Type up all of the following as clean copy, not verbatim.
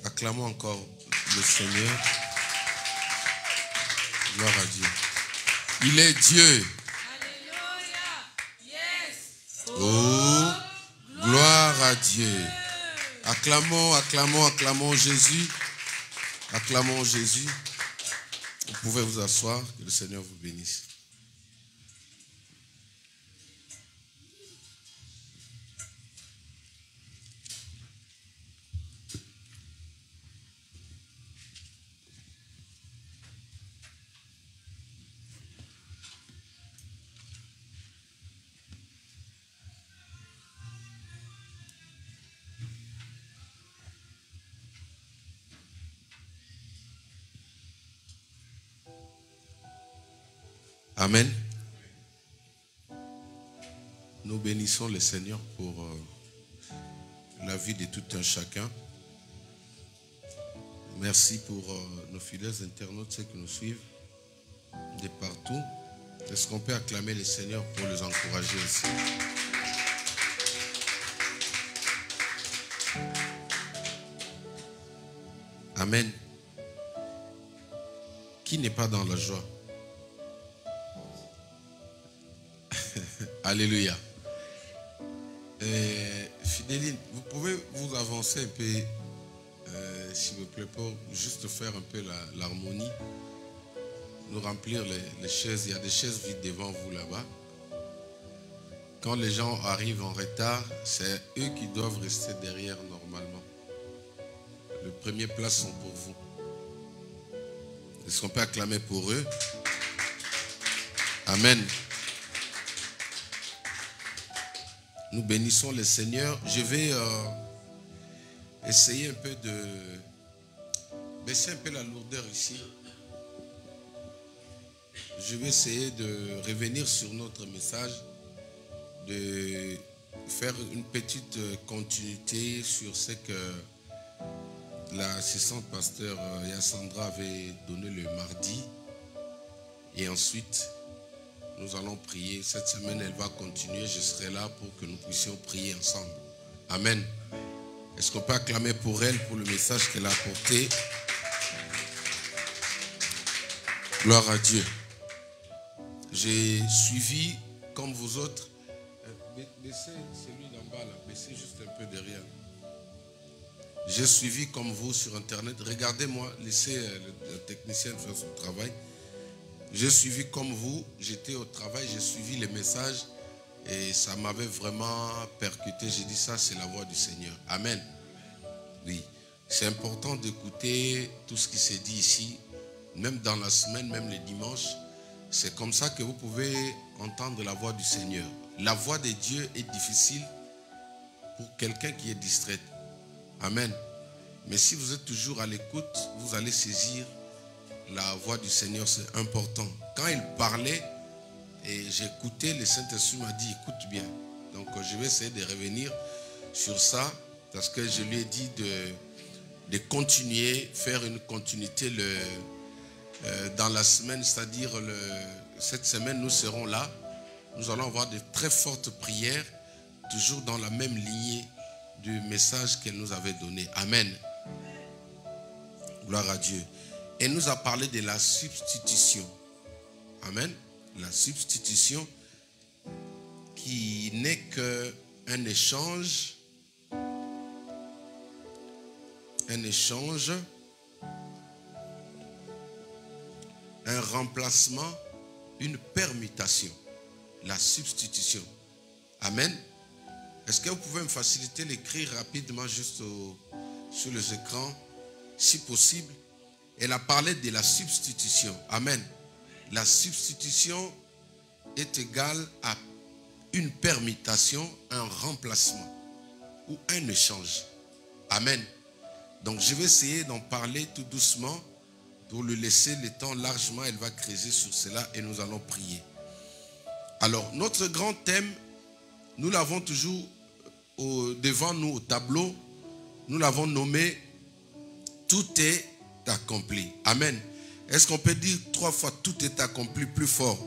Acclamons encore le Seigneur. Gloire à Dieu. Il est Dieu. Oh, gloire à Dieu. Acclamons, acclamons, acclamons Jésus. Acclamons Jésus. Vous pouvez vous asseoir, que le Seigneur vous bénisse. Amen. Nous bénissons le Seigneur pour la vie de tout un chacun. Merci pour nos fidèles internautes, ceux qui nous suivent de partout. Est-ce qu'on peut acclamer le Seigneur pour les encourager aussi? Amen. Qui n'est pas dans la joie? Alléluia. Fidéline, vous pouvez vous avancer un peu, s'il vous plaît, pour juste faire un peu l'harmonie. Nous remplir les chaises. Il y a des chaises vides devant vous là-bas. Quand les gens arrivent en retard, c'est eux qui doivent rester derrière normalement. Les premières places sont pour vous. Est-ce qu'on peut acclamer pour eux? Amen. Nous bénissons le Seigneur. Je vais essayer un peu de baisser un peu la lourdeur ici. Je vais essayer de revenir sur notre message, de faire une petite continuité sur ce que l'assistante pasteur Yassandra avait donné le mardi. Et ensuite, nous allons prier. Cette semaine, elle va continuer. Je serai là pour que nous puissions prier ensemble. Amen. Est-ce qu'on peut acclamer pour elle, pour le message qu'elle a apporté? Gloire à Dieu. J'ai suivi, comme vous autres, baissez celui d'en bas là, baissez juste un peu derrière. J'ai suivi comme vous sur Internet. Regardez-moi, laissez le technicien faire son travail. J'ai suivi comme vous, j'étais au travail, j'ai suivi les messages et ça m'avait vraiment percuté. J'ai dit ça, c'est la voix du Seigneur. Amen. Oui, c'est important d'écouter tout ce qui s'est dit ici, même dans la semaine, même les dimanches. C'est comme ça que vous pouvez entendre la voix du Seigneur. La voix de Dieu est difficile pour quelqu'un qui est distrait. Amen. Mais si vous êtes toujours à l'écoute, vous allez saisir la voix du Seigneur. C'est important. Quand il parlait et j'écoutais, le Saint-Esprit m'a dit écoute bien. Donc je vais essayer de revenir sur ça parce que je lui ai dit de continuer, faire une continuité dans la semaine, c'est-à-dire cette semaine nous serons là. Nous allons avoir de très fortes prières, toujours dans la même lignée du message qu'elle nous avait donné. Amen. Gloire à Dieu. Elle nous a parlé de la substitution. Amen. La substitution qui n'est qu'un échange. Un échange. Un remplacement. Une permutation. La substitution. Amen. Est-ce que vous pouvez me faciliter l'écrire rapidement juste sur les écrans, si possible? Elle a parlé de la substitution. Amen. La substitution est égale à une permutation, un remplacement ou un échange. Amen. Donc je vais essayer d'en parler tout doucement pour lui laisser le temps largement. Elle va creuser sur cela et nous allons prier. Alors notre grand thème, nous l'avons toujours devant nous au tableau. Nous l'avons nommé « Tout est accompli ». Amen. Est-ce qu'on peut dire 3 fois « Tout est accompli » plus fort?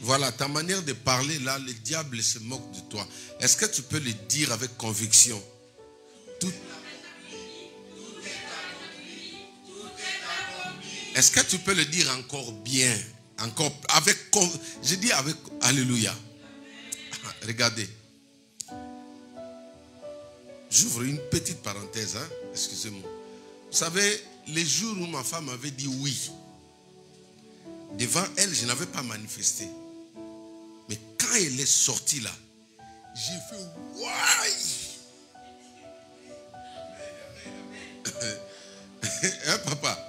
Voilà, ta manière de parler là, le diable se moque de toi. Est-ce que tu peux le dire avec conviction? Tout... Est-ce que tu peux le dire encore bien? Encore avec... Je dis avec... Alléluia. Regardez. J'ouvre une petite parenthèse, hein? Excusez-moi. Vous savez, les jours où ma femme avait dit oui, devant elle, je n'avais pas manifesté. Mais quand elle est sortie là, j'ai fait ouais. Hein, papa?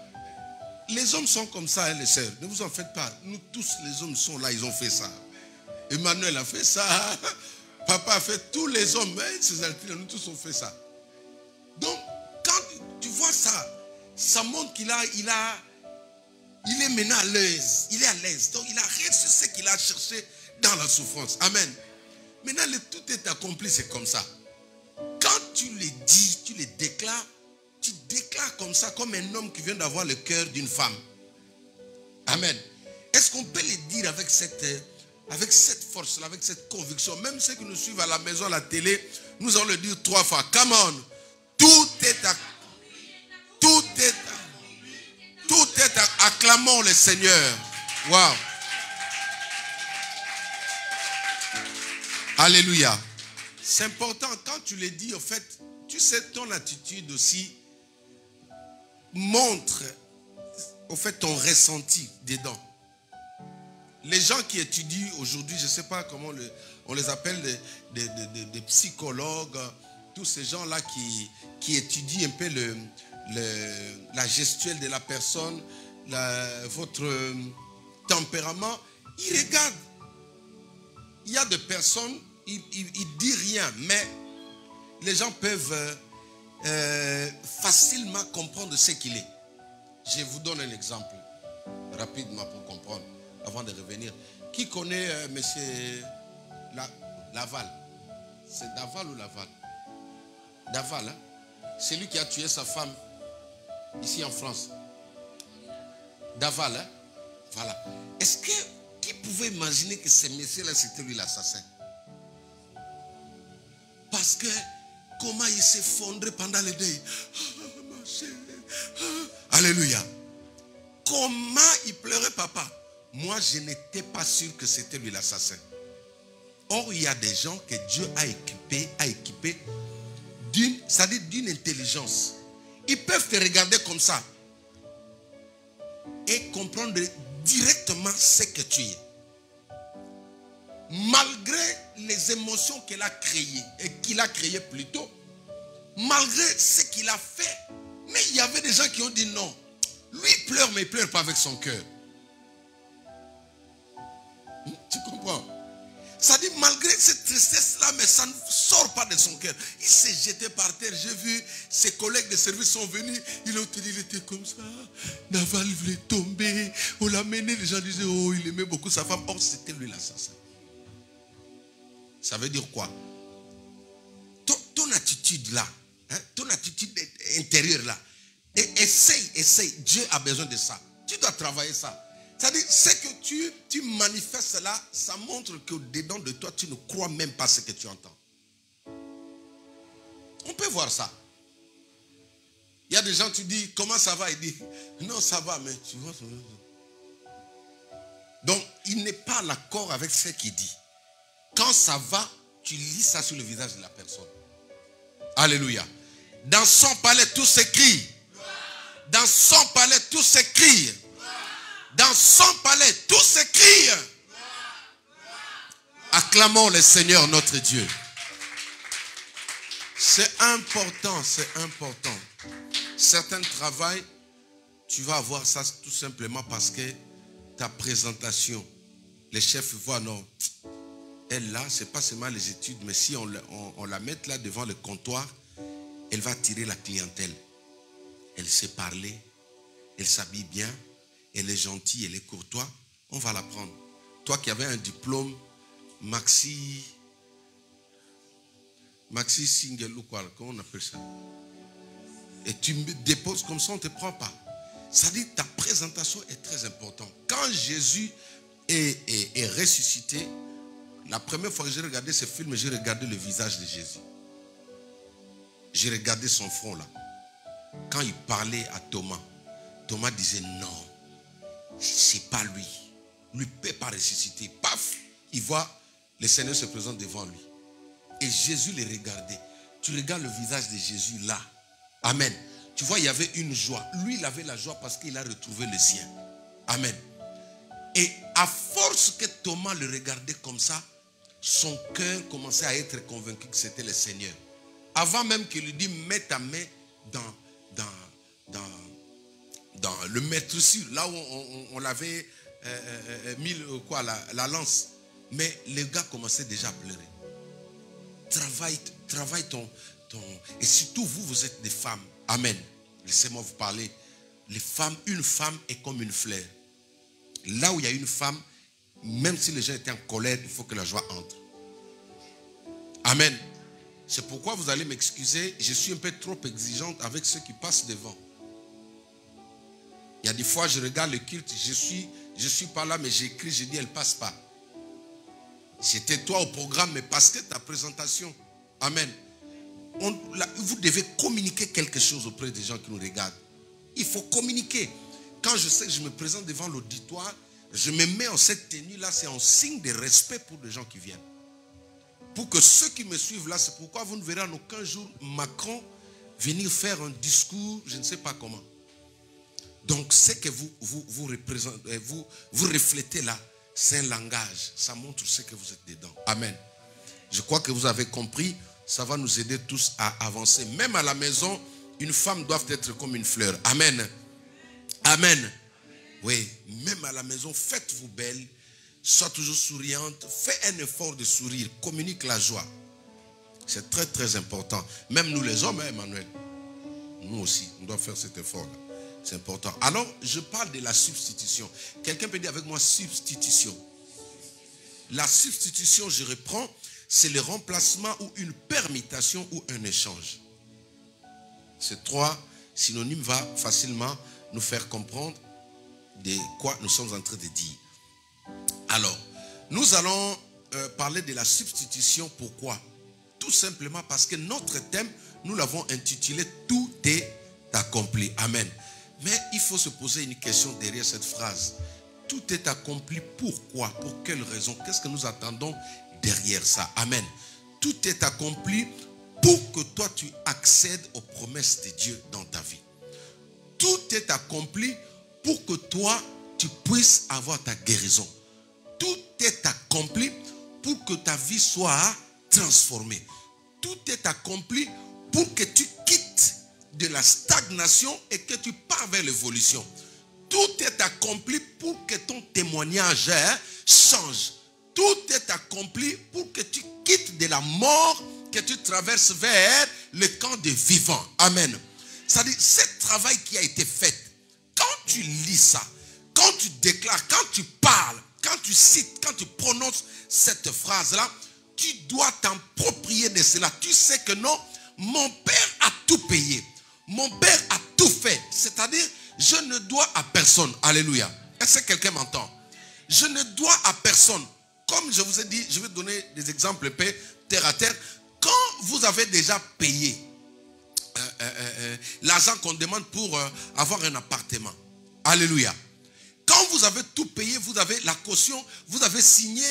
Les hommes sont comme ça, hein, les sœurs. Ne vous en faites pas. Nous tous, les hommes sont là, ils ont fait ça. Emmanuel a fait ça. Papa a fait, tous les hommes, hein, nous tous ont fait ça. Donc, quand tu vois ça, ça montre qu'il il est maintenant à l'aise. Il est à l'aise. Donc, il a réussi ce qu'il a cherché dans la souffrance. Amen. Maintenant, tout est accompli, c'est comme ça. Quand tu le dis, tu le déclares, tu déclares comme ça, comme un homme qui vient d'avoir le cœur d'une femme. Amen. Est-ce qu'on peut le dire avec cette force-là, avec cette conviction? Même ceux qui nous suivent à la maison, à la télé, nous allons le dire 3 fois. Come on. Acclamons le Seigneur. Wow. Alléluia. C'est important, quand tu le dis, au fait, tu sais, ton attitude aussi montre, au fait, ton ressenti dedans. Les gens qui étudient aujourd'hui, je ne sais pas comment on les appelle, des psychologues, tous ces gens-là qui étudient un peu la gestuelle de la personne, votre tempérament, ils regardent. Il y a des personnes, ils ne disent rien, mais les gens peuvent facilement comprendre ce qu'il est. Je vous donne un exemple rapidement pour comprendre, avant de revenir. Qui connaît monsieur Laval? C'est Daval ou Laval? Daval, hein? C'est lui qui a tué sa femme ici en France. Daval, hein? Voilà. Est-ce que qui pouvait imaginer que ce monsieur-là, c'était lui l'assassin? Parce que comment il s'effondrait pendant le deuil. Alléluia. Comment il pleurait, papa? Moi, je n'étais pas sûr que c'était lui l'assassin. Or, il y a des gens que Dieu a équipés d'une intelligence. Ils peuvent te regarder comme ça et comprendre directement ce que tu es. Malgré les émotions qu'il a créées plutôt, malgré ce qu'il a fait, mais il y avait des gens qui ont dit non. Lui il pleure, mais il ne pleure pas avec son cœur. Tu comprends? Ça dit, malgré cette tristesse-là, mais ça ne sort pas de son cœur. Il s'est jeté par terre. J'ai vu ses collègues de service sont venus. Il était comme ça. Naval voulait tomber. On l'a mené. Les gens disaient, oh, il aimait beaucoup sa femme. Or, c'était lui l'assassin. Ça veut dire quoi? Ton attitude là, hein, ton attitude intérieure là, essaye. Dieu a besoin de ça. Tu dois travailler ça. C'est-à-dire, ce que tu manifestes là, ça montre qu'au-dedans de toi, tu ne crois même pas ce que tu entends. On peut voir ça. Il y a des gens, tu dis, comment ça va? Il dit, non, ça va, mais tu vois. Donc, il n'est pas d'accord avec ce qu'il dit. Quand ça va, tu lis ça sur le visage de la personne. Alléluia. Dans son palais, tout s'écrit. Dans son palais, tout s'écrit. Dans son palais, tout s'écrit. Acclamons le Seigneur notre Dieu. C'est important, c'est important. Certains travails, tu vas avoir ça tout simplement parce que ta présentation, les chefs voient, non, elle là, c'est pas seulement les études, mais si on la met là devant le comptoir, elle va attirer la clientèle. Elle sait parler, elle s'habille bien, elle est gentille, elle est courtois, on va la prendre. Toi qui avais un diplôme, maxi single ou quoi, comment on appelle ça? Et tu me déposes comme ça, on ne te prend pas. Ça dit ta présentation est très importante. Quand Jésus est ressuscité, la première fois que j'ai regardé ce film, j'ai regardé le visage de Jésus. J'ai regardé son front là. Quand il parlait à Thomas, Thomas disait non, c'est pas lui. Lui ne peut pas ressusciter. Paf, il voit le Seigneur se présente devant lui. Et Jésus le regardait. Tu regardes le visage de Jésus là. Amen. Tu vois, il y avait une joie. Lui, il avait la joie parce qu'il a retrouvé le sien. Amen. Et à force que Thomas le regardait comme ça, son cœur commençait à être convaincu que c'était le Seigneur. Avant même qu'il lui dise, mets ta main dans le maître-sur, là où on l'avait mis la lance. Mais le gars commençait déjà à pleurer. Travaille ton... Et surtout vous êtes des femmes. Amen. Laissez-moi vous parler. Les femmes, une femme est comme une fleur. Là où il y a une femme, même si les gens étaient en colère, il faut que la joie entre. Amen. C'est pourquoi vous allez m'excuser, je suis un peu trop exigeante avec ceux qui passent devant. Il y a des fois, je regarde le culte, je suis pas là, mais j'écris, je dis, elle passe pas. C'était toi au programme, mais parce que ta présentation. Amen. Vous devez communiquer quelque chose auprès des gens qui nous regardent. Il faut communiquer. Quand je sais que je me présente devant l'auditoire, je me mets en cette tenue-là, c'est un signe de respect pour les gens qui viennent. Pour que ceux qui me suivent là, c'est pourquoi vous ne verrez en aucun jour Macron venir faire un discours, je ne sais pas comment. Donc, ce que vous représentez, vous reflétez là, c'est un langage. Ça montre ce que vous êtes dedans. Amen. Je crois que vous avez compris. Ça va nous aider tous à avancer. Même à la maison, une femme doit être comme une fleur. Amen. Amen. Oui, même à la maison, faites-vous belle. Sois toujours souriante. Fais un effort de sourire. Communique la joie. C'est très très important. Même nous les hommes, hein, Emmanuel. Nous aussi, on doit faire cet effort-là. C'est important. Alors, je parle de la substitution. Quelqu'un peut dire avec moi substitution. La substitution, je reprends, c'est le remplacement ou une permutation ou un échange. Ces trois synonymes vont facilement nous faire comprendre de quoi nous sommes en train de dire. Alors, nous allons parler de la substitution. Pourquoi? Tout simplement parce que notre thème, nous l'avons intitulé « Tout est accompli ». Amen. Mais il faut se poser une question derrière cette phrase. Tout est accompli, pourquoi? Pour quelle raison? Qu'est-ce que nous attendons derrière ça? Amen. Tout est accompli pour que toi tu accèdes aux promesses de Dieu dans ta vie. Tout est accompli pour que toi tu puisses avoir ta guérison. Tout est accompli pour que ta vie soit transformée. Tout est accompli pour que tu quittes de la stagnation et que tu pars vers l'évolution. Tout est accompli pour que ton témoignage change. Tout est accompli pour que tu quittes de la mort, que tu traverses vers le camp des vivants. Amen. C'est-à-dire, ce travail qui a été fait, quand tu lis ça, quand tu déclares, quand tu parles, quand tu cites, quand tu prononces cette phrase-là, tu dois t'approprier de cela. Tu sais que non, mon Père a tout payé. Mon Père a tout fait. C'est-à-dire, je ne dois à personne. Alléluia. Est-ce que quelqu'un m'entend? Je ne dois à personne. Comme je vous ai dit, je vais donner des exemples terre à terre. Quand vous avez déjà payé l'argent qu'on demande pour avoir un appartement. Alléluia. Quand vous avez tout payé, vous avez la caution, vous avez signé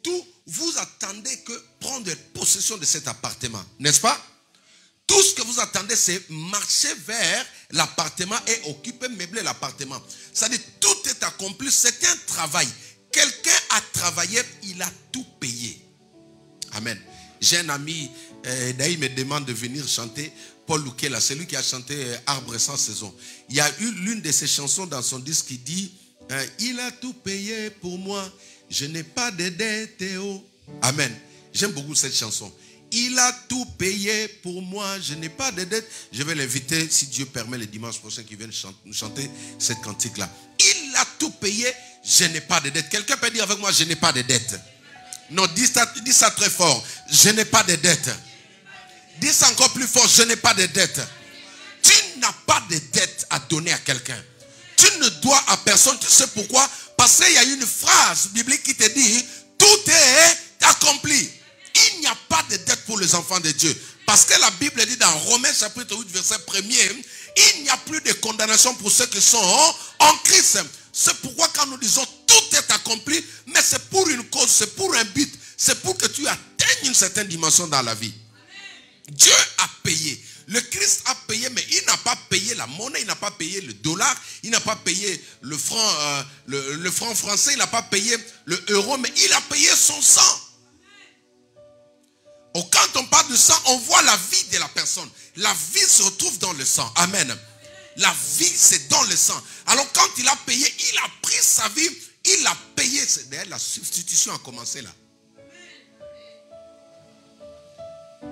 tout, vous attendez que prendre possession de cet appartement. N'est-ce pas? Tout ce que vous attendez, c'est marcher vers l'appartement et occuper, meubler l'appartement. C'est-à-dire, tout est accompli. C'est un travail. Quelqu'un a travaillé, il a tout payé. Amen. J'ai un ami, d'ailleurs, il me demande de venir chanter. Paul Lukela, c'est lui qui a chanté Arbre sans saison. Il y a eu l'une de ses chansons dans son disque qui dit il a tout payé pour moi, je n'ai pas de dette. Amen. J'aime beaucoup cette chanson. Il a tout payé pour moi, je n'ai pas de dette. Je vais l'inviter, si Dieu permet, le dimanche prochain qu'il vienne chanter cette cantique-là. Il a tout payé, je n'ai pas de dette. Quelqu'un peut dire avec moi, je n'ai pas de dette. Non, dis ça très fort. Je n'ai pas de dette. Dis ça encore plus fort, je n'ai pas de dette. Tu n'as pas de dette à donner à quelqu'un. Tu ne dois à personne. Tu sais pourquoi? Parce qu'il y a une phrase biblique qui te dit, tout est accompli. Il n'y a pas de dette pour les enfants de Dieu. Parce que la Bible dit dans Romains chapitre 8 verset 1er, il n'y a plus de condamnation pour ceux qui sont en Christ. C'est pourquoi quand nous disons tout est accompli, mais c'est pour une cause, c'est pour un but. C'est pour que tu atteignes une certaine dimension dans la vie. Dieu a payé. Le Christ a payé, mais il n'a pas payé la monnaie, il n'a pas payé le dollar, il n'a pas payé le franc français, il n'a pas payé le euro, mais il a payé son sang. Quand on parle de sang, on voit la vie de la personne. La vie se retrouve dans le sang. Amen. La vie, c'est dans le sang. Alors quand il a payé, il a pris sa vie, il a payé. D'ailleurs, la substitution a commencé là.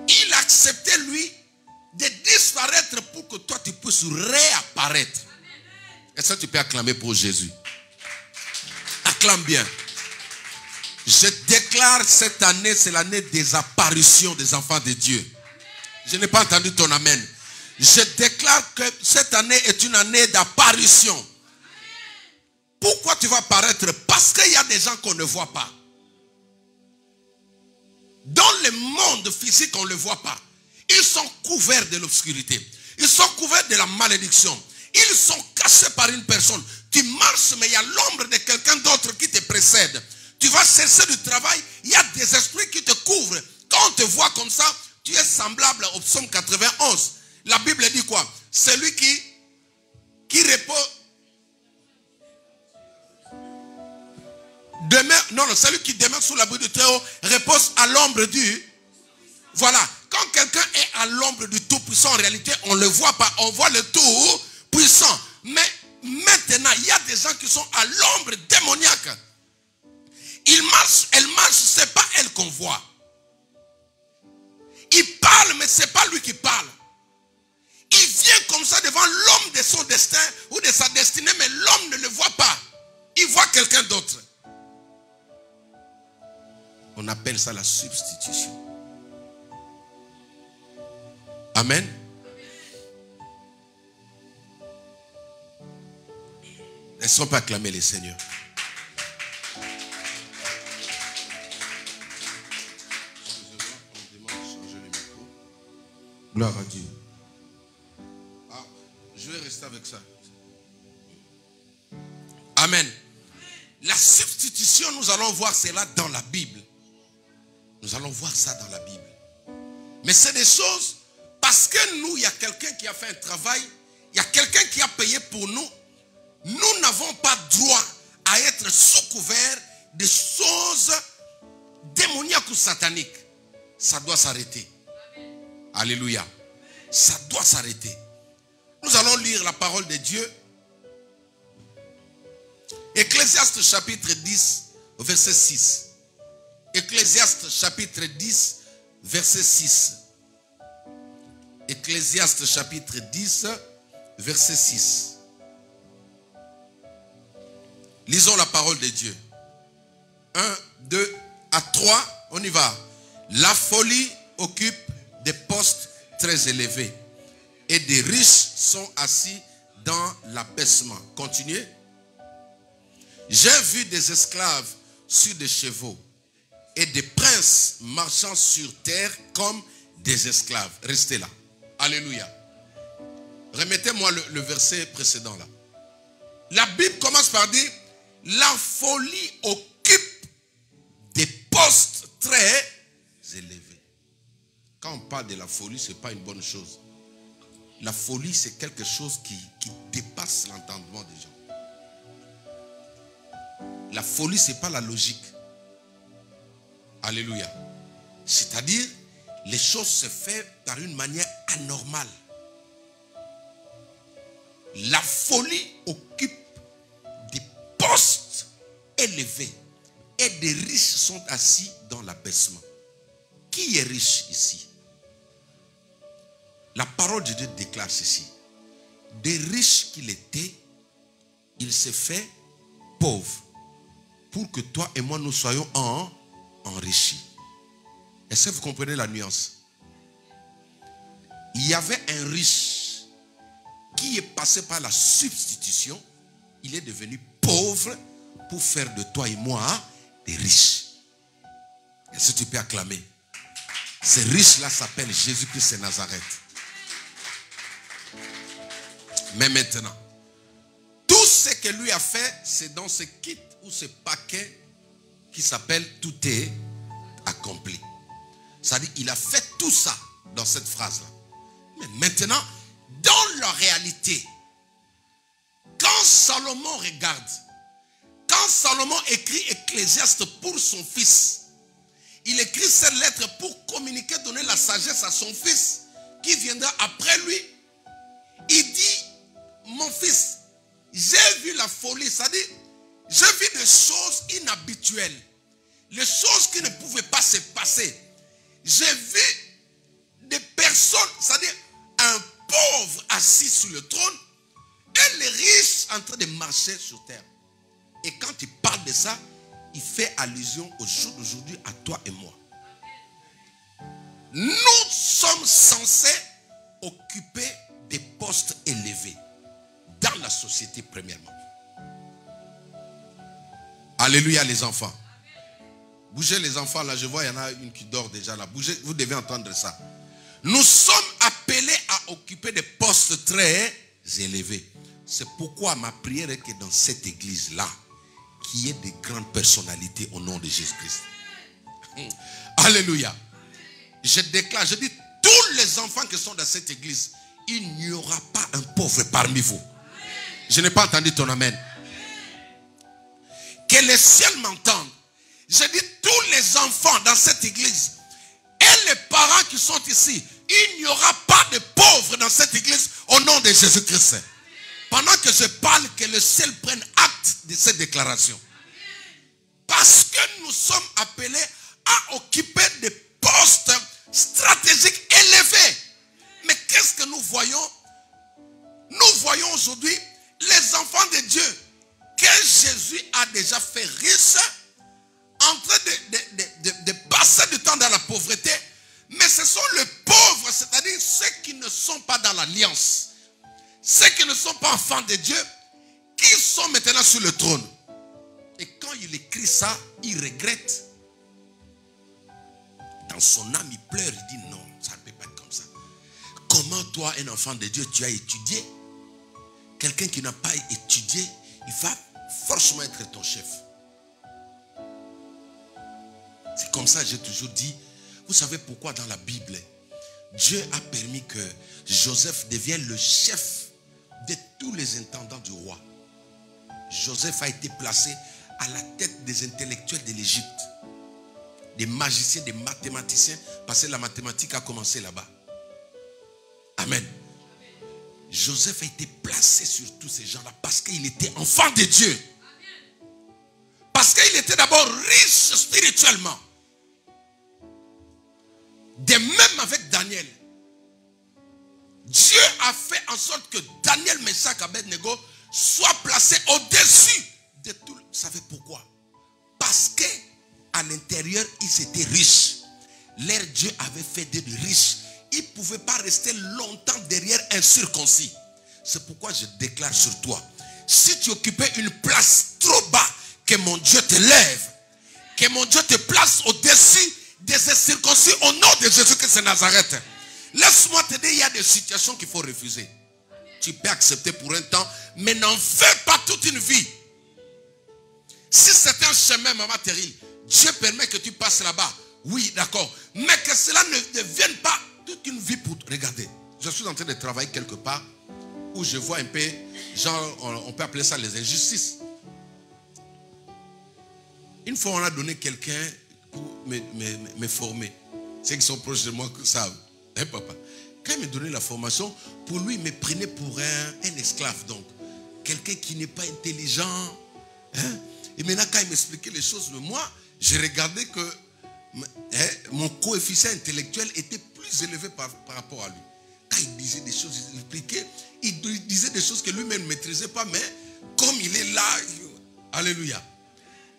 Il a accepté, lui, de disparaître pour que toi, tu puisses réapparaître. Est-ce que tu peux acclamer pour Jésus? Acclame bien. Je déclare cette année, c'est l'année des apparitions des enfants de Dieu. Je n'ai pas entendu ton amen. Je déclare que cette année est une année d'apparition. Pourquoi tu vas apparaître? Parce qu'il y a des gens qu'on ne voit pas. Dans le monde physique, on ne le voit pas. Ils sont couverts de l'obscurité. Ils sont couverts de la malédiction. Ils sont cachés par une personne. Tu marches, mais il y a l'ombre de quelqu'un d'autre qui te précède. Tu vas chercher du travail, il y a des esprits qui te couvrent. Quand on te voit comme ça, tu es semblable au psaume 91. La Bible dit quoi? Celui qui repose... celui qui demeure sous l'abri du Très-Haut repose à l'ombre du... Voilà. Quand quelqu'un est à l'ombre du Tout-Puissant, en réalité, on ne le voit pas. On voit le Tout-Puissant. Mais maintenant, il y a des gens qui sont à l'ombre démoniaque. Il marche, elle marche, ce n'est pas elle qu'on voit. Il parle, mais ce n'est pas lui qui parle. Il vient comme ça devant l'homme de son destin ou de sa destinée, mais l'homme ne le voit pas. Il voit quelqu'un d'autre. On appelle ça la substitution. Amen. Laissons pas acclamer les seigneurs. Gloire à Dieu. Je vais rester avec ça. Amen. La substitution, nous allons voir cela dans la Bible. Nous allons voir ça dans la Bible. Mais c'est des choses, parce que nous, il y a quelqu'un qui a fait un travail, il y a quelqu'un qui a payé pour nous. Nous n'avons pas droit à être sous couvert de choses démoniaques ou sataniques. Ça doit s'arrêter. Alléluia. Ça doit s'arrêter. Nous allons lire la parole de Dieu. Ecclésiaste chapitre 10, verset 6. Ecclésiaste chapitre 10, verset 6. Ecclésiaste chapitre 10, verset 6. Lisons la parole de Dieu. 1, 2, à 3, on y va. La folie occupe des postes très élevés et des riches sont assis dans l'abaissement. Continuez. J'ai vu des esclaves sur des chevaux et des princes marchant sur terre comme des esclaves. Restez là. Alléluia. Remettez-moi le verset précédent là. La Bible commence par dire la folie occupe des postes très élevés. Quand on parle de la folie, ce n'est pas une bonne chose. La folie, c'est quelque chose qui dépasse l'entendement des gens. La folie, ce n'est pas la logique. Alléluia. C'est-à-dire, les choses se font par une manière anormale. La folie occupe des postes élevés et des riches sont assis dans l'abaissement. Qui est riche ici? La parole de Dieu déclare ceci. Des riches qu'il était, il s'est fait pauvre pour que toi et moi nous soyons enrichis. Est-ce que vous comprenez la nuance? Il y avait un riche qui est passé par la substitution. Il est devenu pauvre pour faire de toi et moi des riches. Est-ce que tu peux acclamer? Ces riches-là s'appellent Jésus-Christ de Nazareth. Mais maintenant, tout ce que lui a fait, c'est dans ce kit ou ce paquet qui s'appelle « Tout est accompli ». C'est-à-dire qu'il a fait tout ça dans cette phrase-là. Mais maintenant, dans la réalité, quand Salomon regarde, quand Salomon écrit Ecclésiaste pour son fils, il écrit cette lettre pour communiquer, donner la sagesse à son fils qui viendra après lui. Il dit, mon fils, j'ai vu la folie, c'est-à-dire, j'ai vu des choses inhabituelles, les choses qui ne pouvaient pas se passer. J'ai vu des personnes, c'est-à-dire un pauvre assis sur le trône et les riches en train de marcher sur terre. Et quand il parle de ça, il fait allusion au jour d'aujourd'hui à toi et moi. Nous sommes censés occuper des postes élevés dans la société premièrement. Alléluia les enfants. Bougez les enfants là, je vois il y en a une qui dort déjà là. Bougez, vous devez entendre ça. Nous sommes appelés à occuper des postes très élevés. C'est pourquoi ma prière est que dans cette église-là, qu'il y ait des grandes personnalités au nom de Jésus-Christ. Alléluia. Je déclare, je dis, tous les enfants qui sont dans cette église, il n'y aura pas un pauvre parmi vous. Je n'ai pas entendu ton amen. Que le ciel m'entende. Je dis, tous les enfants dans cette église et les parents qui sont ici, il n'y aura pas de pauvres dans cette église au nom de Jésus-Christ. Pendant que je parle, que le ciel prenne acte de cette déclaration. Parce que nous sommes appelés à occuper des postes stratégiques élevés. Mais qu'est-ce que nous voyons? Nous voyons aujourd'hui les enfants de Dieu que Jésus a déjà fait riches en train de passer du temps dans la pauvreté. Mais ce sont les pauvres, c'est-à-dire ceux qui ne sont pas dans l'alliance, ceux qui ne sont pas enfants de Dieu, qui sont maintenant sur le trône. Et quand il écrit ça, il regrette. Dans son âme, il pleure, il dit non, ça ne peut pas être comme ça. Comment toi, un enfant de Dieu, tu as étudié? Quelqu'un qui n'a pas étudié, il va forcément être ton chef. C'est comme ça que j'ai toujours dit. Vous savez pourquoi dans la Bible, Dieu a permis que Joseph devienne le chef de tous les intendants du roi. Joseph a été placé à la tête des intellectuels de l'Égypte, des magiciens, des mathématiciens, parce que la mathématique a commencé là-bas. Amen. Joseph a été placé sur tous ces gens-là parce qu'il était enfant de Dieu. Parce qu'il était d'abord riche spirituellement. De même avec Daniel. Dieu a fait en sorte que Daniel, Meshach, Abednego soient placés au-dessus de tout. Vous savez pourquoi? Parce que à l'intérieur, ils étaient riches. Leur Dieu avait fait d'eux des riches. Ils ne pouvaient pas rester longtemps derrière un circoncis. C'est pourquoi je déclare sur toi. Si tu occupais une place trop bas, que mon Dieu te lève. Que mon Dieu te place au-dessus de ces circoncis au nom de Jésus-Christ de Nazareth. Laisse-moi te dire, il y a des situations qu'il faut refuser. Tu peux accepter pour un temps, mais n'en fais pas toute une vie. Si c'est un chemin, maman terrible, Dieu permet que tu passes là-bas. Oui, d'accord. Mais que cela ne devienne pas toute une vie pour... Regardez, je suis en train de travailler quelque part où je vois un peu, genre, on peut appeler ça les injustices. Une fois, on a donné quelqu'un pour me former. Ceux qui sont proches de moi savent. Hein, papa? Quand il me donnait la formation, pour lui, il me prenait pour un esclave. Donc, quelqu'un qui n'est pas intelligent. Hein? Et maintenant, quand il m'expliquait les choses, moi, j'ai regardé que mon coefficient intellectuel était plus élevé par rapport à lui. Quand il disait des choses, il expliquait, il disait des choses que lui-même ne maîtrisait pas, mais comme il est là, alléluia.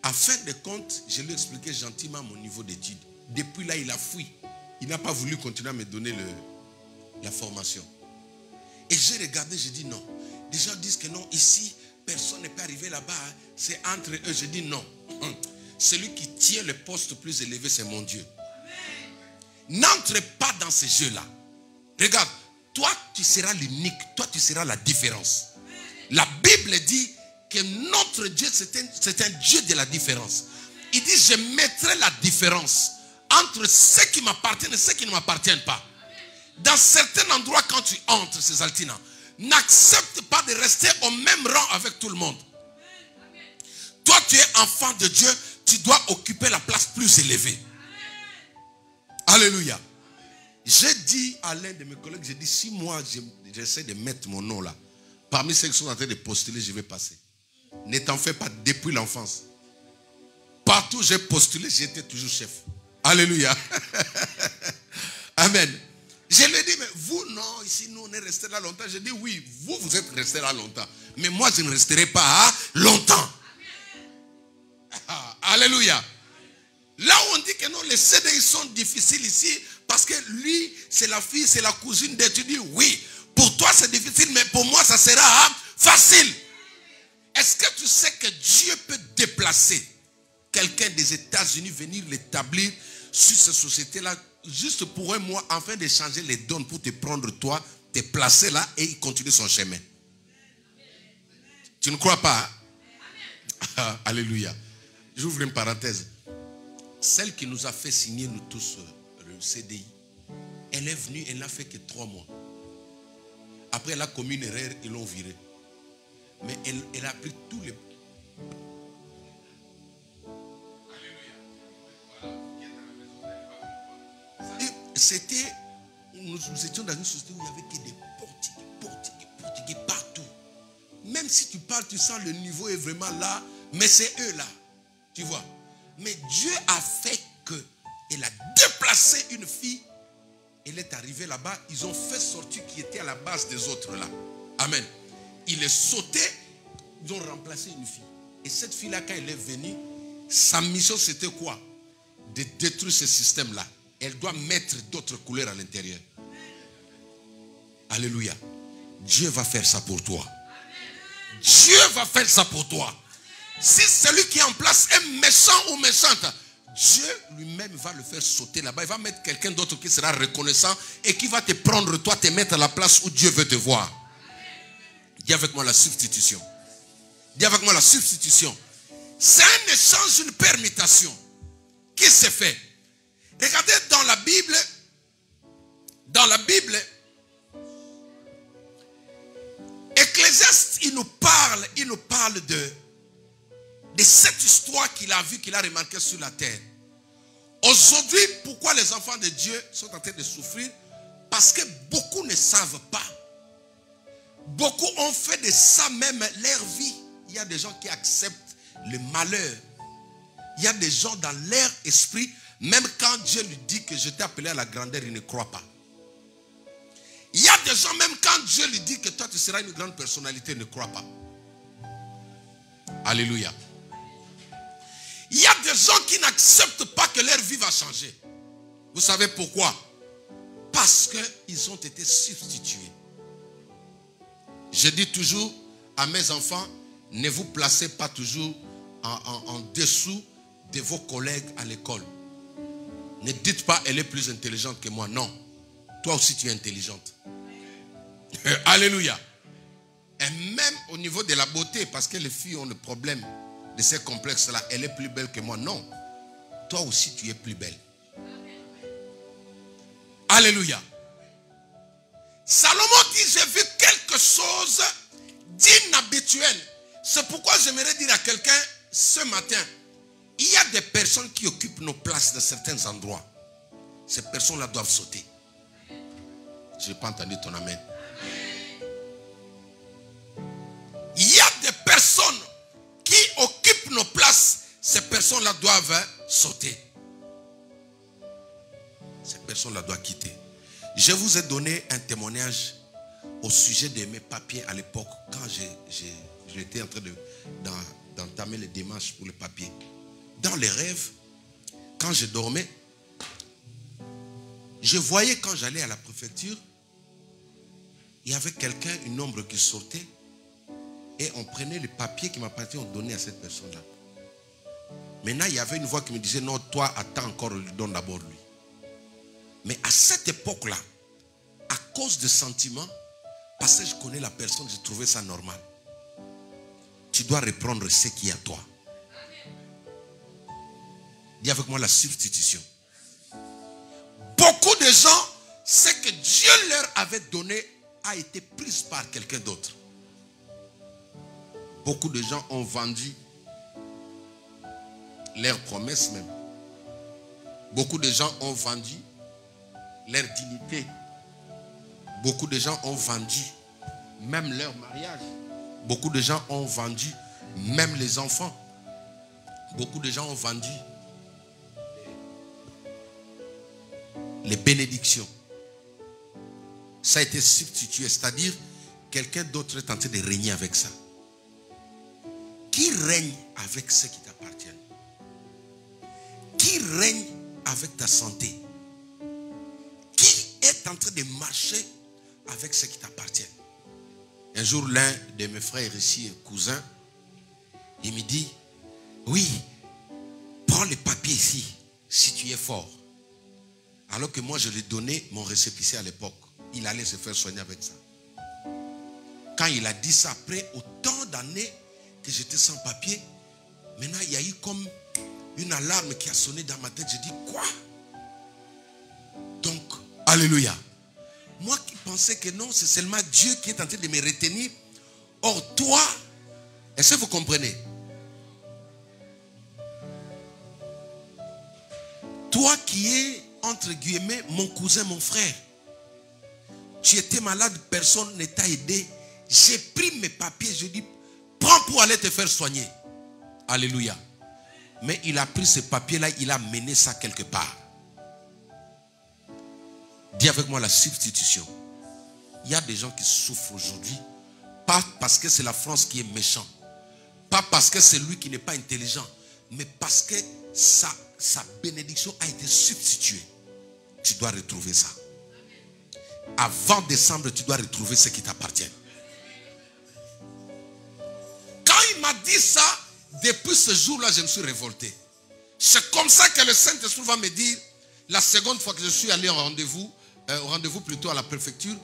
À fin de compte, je lui ai expliqué gentiment mon niveau d'études. Depuis là, il a fui. Il n'a pas voulu continuer à me donner la formation. Et j'ai regardé, j'ai dit non. Les gens disent que non, ici, personne ne peut arriver là-bas. Hein. C'est entre eux. Je dis non. Celui qui tient le poste plus élevé, c'est mon Dieu. N'entre pas dans ces jeux-là. Regarde, toi, tu seras l'unique. Toi, tu seras la différence. La Bible dit que notre Dieu, c'est un Dieu de la différence. Il dit, je mettrai la différence entre ceux qui m'appartiennent et ceux qui ne m'appartiennent pas. Dans certains endroits, quand tu entres, ces Altina, n'accepte pas de rester au même rang avec tout le monde. Toi, tu es enfant de Dieu, tu dois occuper la place plus élevée. Alléluia. J'ai dit à l'un de mes collègues, j'ai dit, si moi, j'essaie de mettre mon nom là, parmi ceux qui sont en train de postuler, je vais passer. Ne t'en fais pas depuis l'enfance. Partout où j'ai postulé, j'étais toujours chef. Alléluia. Amen. Je lui ai dit, mais vous, non, ici, nous, on est restés là longtemps. J'ai dit, oui, vous êtes restés là longtemps. Mais moi, je ne resterai pas longtemps. Alléluia. Là où on dit que non, les CDI sont difficiles ici, parce que lui, c'est la fille, c'est la cousine d'étudier. Oui, pour toi, c'est difficile, mais pour moi, ça sera facile. Est-ce que tu sais que Dieu peut déplacer quelqu'un des États-Unis, venir l'établir sur cette société-là, juste pour un mois, afin de changer les dons pour te prendre toi, te placer là et il continue son chemin? Tu ne crois pas? Hein? Alléluia. J'ouvre une parenthèse. Celle qui nous a fait signer, nous tous, le CDI, elle est venue, elle n'a fait que 3 mois. Après, elle a commis une erreur, ils l'ont virée. Mais elle a pris tous les... C'était... Nous étions dans une société où il n'y avait que des portugais partout. Même si tu parles, tu sens le niveau est vraiment là, mais c'est eux là. Tu vois. Mais Dieu a fait qu'elle a déplacé une fille. Elle est arrivée là-bas. Ils ont fait sortir qui était à la base des autres là. Amen. Il est sauté. Ils ont remplacé une fille. Et cette fille-là, quand elle est venue, sa mission c'était quoi? De détruire ce système-là. Elle doit mettre d'autres couleurs à l'intérieur. Alléluia. Dieu va faire ça pour toi. Dieu va faire ça pour toi. Si celui qui est en place est méchant ou méchante, Dieu lui-même va le faire sauter là-bas. Il va mettre quelqu'un d'autre qui sera reconnaissant et qui va te prendre toi, te mettre à la place où Dieu veut te voir. Dis avec moi la substitution. Dis avec moi la substitution. C'est un échange, une permutation qui s'est fait. Regardez dans la Bible, Ecclésiaste, il nous parle de cette histoire qu'il a vue, qu'il a remarquée sur la terre. Aujourd'hui, pourquoi les enfants de Dieu sont en train de souffrir? Parce que beaucoup ne savent pas. Beaucoup ont fait de ça même leur vie. Il y a des gens qui acceptent le malheur. Il y a des gens dans leur esprit, même quand Dieu lui dit que je t'ai appelé à la grandeur, il ne croit pas. Il y a des gens, même quand Dieu lui dit que toi tu seras une grande personnalité, il ne croit pas. Alléluia. Il y a des gens qui n'acceptent pas que leur vie va changer. Vous savez pourquoi? Parce qu'ils ont été substitués. Je dis toujours à mes enfants, ne vous placez pas toujours en dessous de vos collègues à l'école. Ne dites pas elle est plus intelligente que moi. Non. Toi aussi tu es intelligente. Alléluia. Et même au niveau de la beauté, parce que les filles ont le problème de ces complexes-là, elle est plus belle que moi. Non. Toi aussi tu es plus belle. Alléluia. Salomon dit, j'ai vu quelque chose d'inhabituel. C'est pourquoi j'aimerais dire à quelqu'un ce matin, il y a des personnes qui occupent nos places dans certains endroits. Ces personnes-là doivent sauter. Je n'ai pas entendu ton amen. Il y a des personnes qui occupent nos places. Ces personnes-là doivent sauter. Ces personnes-là doivent quitter. Je vous ai donné un témoignage au sujet de mes papiers à l'époque, quand j'étais en train d'entamer les démarches pour les papiers. Dans les rêves, quand je dormais, je voyais quand j'allais à la préfecture, il y avait quelqu'un, une ombre qui sortait. Et on prenait les papiers qui m'appartenaient, on donnait à cette personne-là. Maintenant, il y avait une voix qui me disait, non, toi, attends encore, donne d'abord lui. Mais à cette époque-là, à cause de sentiments, parce que je connais la personne, j'ai trouvé ça normal. Tu dois reprendre ce qui est à toi. Dis avec moi la substitution. Beaucoup de gens, ce que Dieu leur avait donné a été pris par quelqu'un d'autre. Beaucoup de gens ont vendu leurs promesses même. Beaucoup de gens ont vendu leur dignité. Beaucoup de gens ont vendu même leur mariage. Beaucoup de gens ont vendu même les enfants. Beaucoup de gens ont vendu les bénédictions. Ça a été substitué, c'est-à-dire quelqu'un d'autre est en train de régner avec ça. Qui règne avec ce qui t'appartient? Qui règne avec ta santé? Qui est en train de marcher avec ce qui t'appartient? Un jour, l'un de mes frères ici, un cousin, il me dit, oui, prends les papiers ici, si tu es fort. Alors que moi, je lui donnais mon récépissé à l'époque. Il allait se faire soigner avec ça. Quand il a dit ça, après autant d'années que j'étais sans papier, maintenant, il y a eu comme une alarme qui a sonné dans ma tête. J'ai dit, quoi? Donc, alléluia. Moi qui pensais que non, c'est seulement Dieu qui est en train de me retenir. Or, toi, est-ce que vous comprenez? Toi qui es, entre guillemets, mon cousin, mon frère. Tu étais malade, personne ne t'a aidé. J'ai pris mes papiers, je dis, prends pour aller te faire soigner. Alléluia. Mais il a pris ces papiers-là, il a mené ça quelque part. Dis avec moi la substitution. Il y a des gens qui souffrent aujourd'hui. Pas parce que c'est la France qui est méchant. Pas parce que c'est lui qui n'est pas intelligent. Mais parce que sa bénédiction a été substituée. Tu dois retrouver ça. Avant décembre, tu dois retrouver ce qui t'appartient. Quand il m'a dit ça, depuis ce jour-là, je me suis révolté. C'est comme ça que le Saint-Esprit va me dire, la seconde fois que je suis allé au rendez-vous plutôt à la préfecture,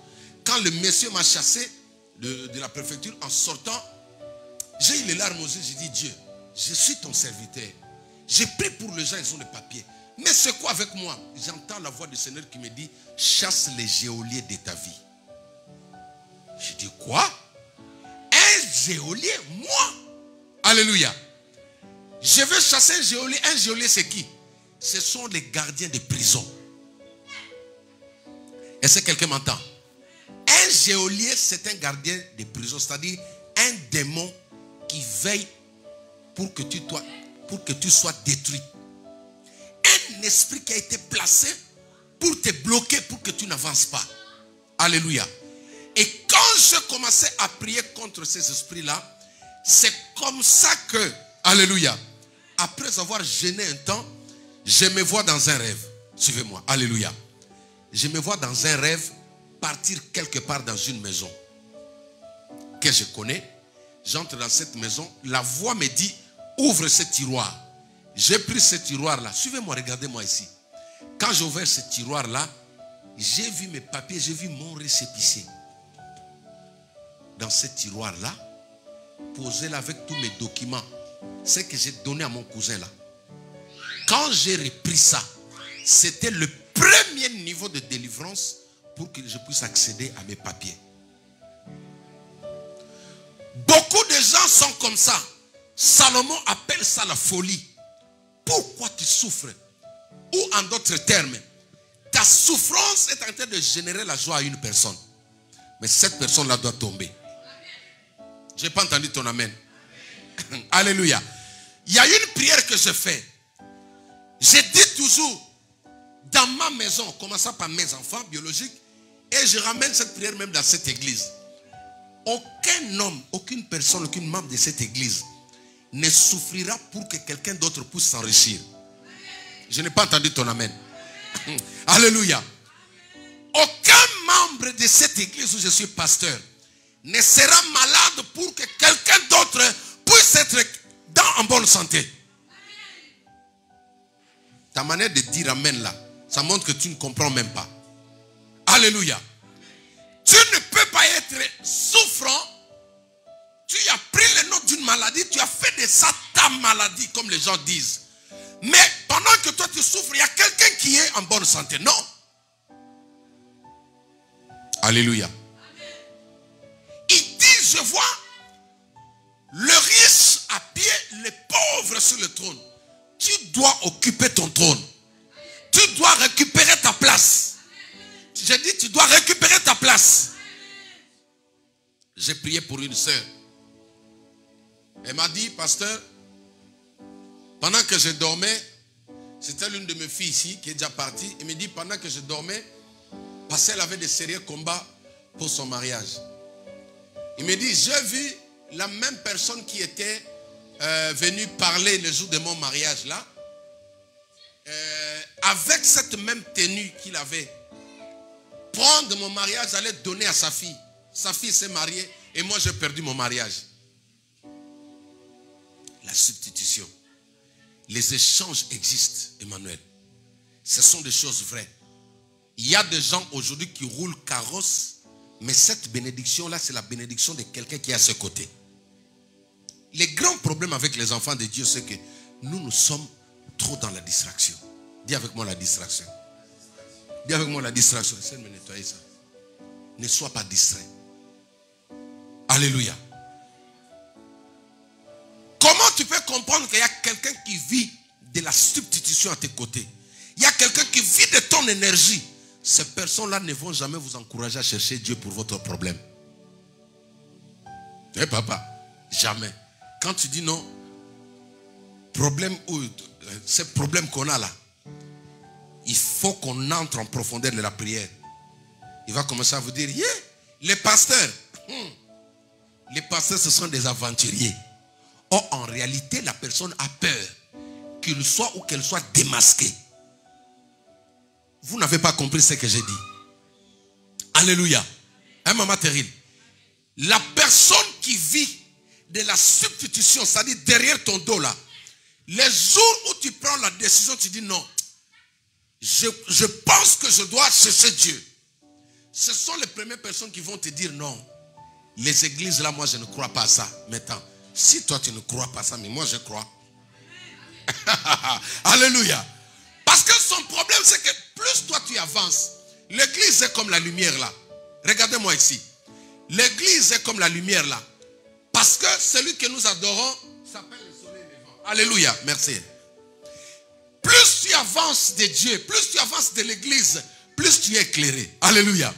quand le monsieur m'a chassé de la préfecture, en sortant, j'ai eu les larmes aux yeux, j'ai dit, Dieu, je suis ton serviteur. J'ai pris pour les gens, ils ont les papiers. Mais c'est quoi avec moi? J'entends la voix du Seigneur qui me dit, chasse les geôliers de ta vie. Je dis, quoi? Un geôlier? Moi? Alléluia. Je veux chasser un geôlier. Un geôlier, c'est qui? Ce sont les gardiens de prison. Est-ce que quelqu'un m'entend? Un geôlier, c'est un gardien de prison, c'est-à-dire un démon qui veille pour que tu sois détruit. Un esprit qui a été placé pour te bloquer, pour que tu n'avances pas. Alléluia. Et quand je commençais à prier contre ces esprits-là, c'est comme ça que, alléluia, après avoir gêné un temps, je me vois dans un rêve. Suivez-moi, alléluia. Je me vois dans un rêve partir quelque part dans une maison que je connais. J'entre dans cette maison, la voix me dit, ouvre ce tiroir. J'ai pris ce tiroir-là. Suivez-moi, regardez-moi ici. Quand j'ai ouvert ce tiroir-là, j'ai vu mes papiers, j'ai vu mon récépissé. Dans ce tiroir-là, posé là avec tous mes documents. Ce que j'ai donné à mon cousin là. Quand j'ai repris ça, c'était le premier niveau de délivrance pour que je puisse accéder à mes papiers. Beaucoup de gens sont comme ça. Salomon appelle ça la folie. Pourquoi tu souffres? Ou en d'autres termes, ta souffrance est en train de générer la joie à une personne. Mais cette personne-là doit tomber. Je n'ai pas entendu ton amen. Alléluia. Il y a une prière que je fais. Je dis toujours, dans ma maison, commençant par mes enfants biologiques, et je ramène cette prière même dans cette église. Aucun homme, aucune personne, aucun membre de cette église ne souffrira pour que quelqu'un d'autre puisse s'enrichir. Je n'ai pas entendu ton amen. Alléluia. Aucun membre de cette église où je suis pasteur ne sera malade pour que quelqu'un d'autre puisse être en bonne santé. Ta manière de dire amen là, ça montre que tu ne comprends même pas. Alléluia. Tu ne peux pas être souffrant. Tu as pris le nom d'une maladie, tu as fait de ça ta maladie, comme les gens disent. Mais pendant que toi tu souffres, il y a quelqu'un qui est en bonne santé. Non. Alléluia. Il dit, je vois le riche à pied, les pauvres sur le trône. Tu dois occuper ton trône. Tu dois récupérer ta place. J'ai dit, tu dois récupérer ta place. J'ai prié pour une sœur. Elle m'a dit, pasteur, pendant que je dormais, c'était l'une de mes filles ici qui est déjà partie. Elle me dit, pendant que je dormais, parce qu'elle avait des sérieux combats pour son mariage. Il me dit, j'ai vu la même personne qui était venue parler le jour de mon mariage là, avec cette même tenue qu'il avait, prendre mon mariage, aller donner à sa fille. Sa fille s'est mariée et moi j'ai perdu mon mariage. La substitution. Les échanges existent, Emmanuel. Ce sont des choses vraies. Il y a des gens aujourd'hui qui roulent carrosse, mais cette bénédiction-là, c'est la bénédiction de quelqu'un qui est à ses côtés. Les grands problèmes avec les enfants de Dieu, c'est que nous sommes trop dans la distraction. Dis avec moi la distraction. Dis avec moi la distraction. Essaye de me nettoyer ça. Ne sois pas distrait. Alléluia. Comment tu peux comprendre qu'il y a quelqu'un qui vit de la substitution à tes côtés? Il y a quelqu'un qui vit de ton énergie. Ces personnes-là ne vont jamais vous encourager à chercher Dieu pour votre problème. Eh papa, jamais. Quand tu dis non, problème ou ce problème qu'on a là, il faut qu'on entre en profondeur de la prière. Il va commencer à vous dire, yeah, les pasteurs, les pasteurs ce sont des aventuriers. Or, en réalité, la personne a peur qu'il soit ou qu'elle soit démasquée. Vous n'avez pas compris ce que j'ai dit. Alléluia. Un moment terrible. La personne qui vit de la substitution, c'est-à-dire derrière ton dos là, les jours où tu prends la décision, tu dis non, je pense que je dois chercher Dieu. Ce sont les premières personnes qui vont te dire non. Les églises là, moi je ne crois pas à ça. Maintenant, si toi tu ne crois pas à ça, mais moi je crois. Alléluia. Parce que son problème c'est que plus toi tu avances, l'église est comme la lumière là. Regardez-moi ici. L'église est comme la lumière là. Parce que celui que nous adorons s'appelle le soleil levant. Alléluia, merci. Plus tu avances de Dieu, plus tu avances de l'église, plus tu es éclairé. Alléluia.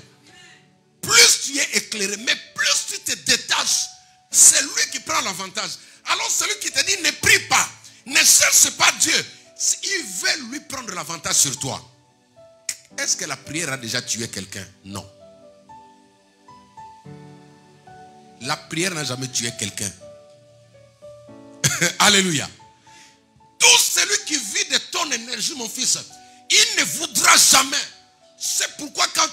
Plus tu es éclairé, mais plus tu te détaches, c'est lui qui prend l'avantage. Alors celui qui te dit ne prie pas, ne cherche pas Dieu, il veut lui prendre l'avantage sur toi. Est-ce que la prière a déjà tué quelqu'un? Non. La prière n'a jamais tué quelqu'un. Alléluia. Tout celui qui vit de ton énergie, mon fils, il ne voudra jamais. C'est pourquoi quand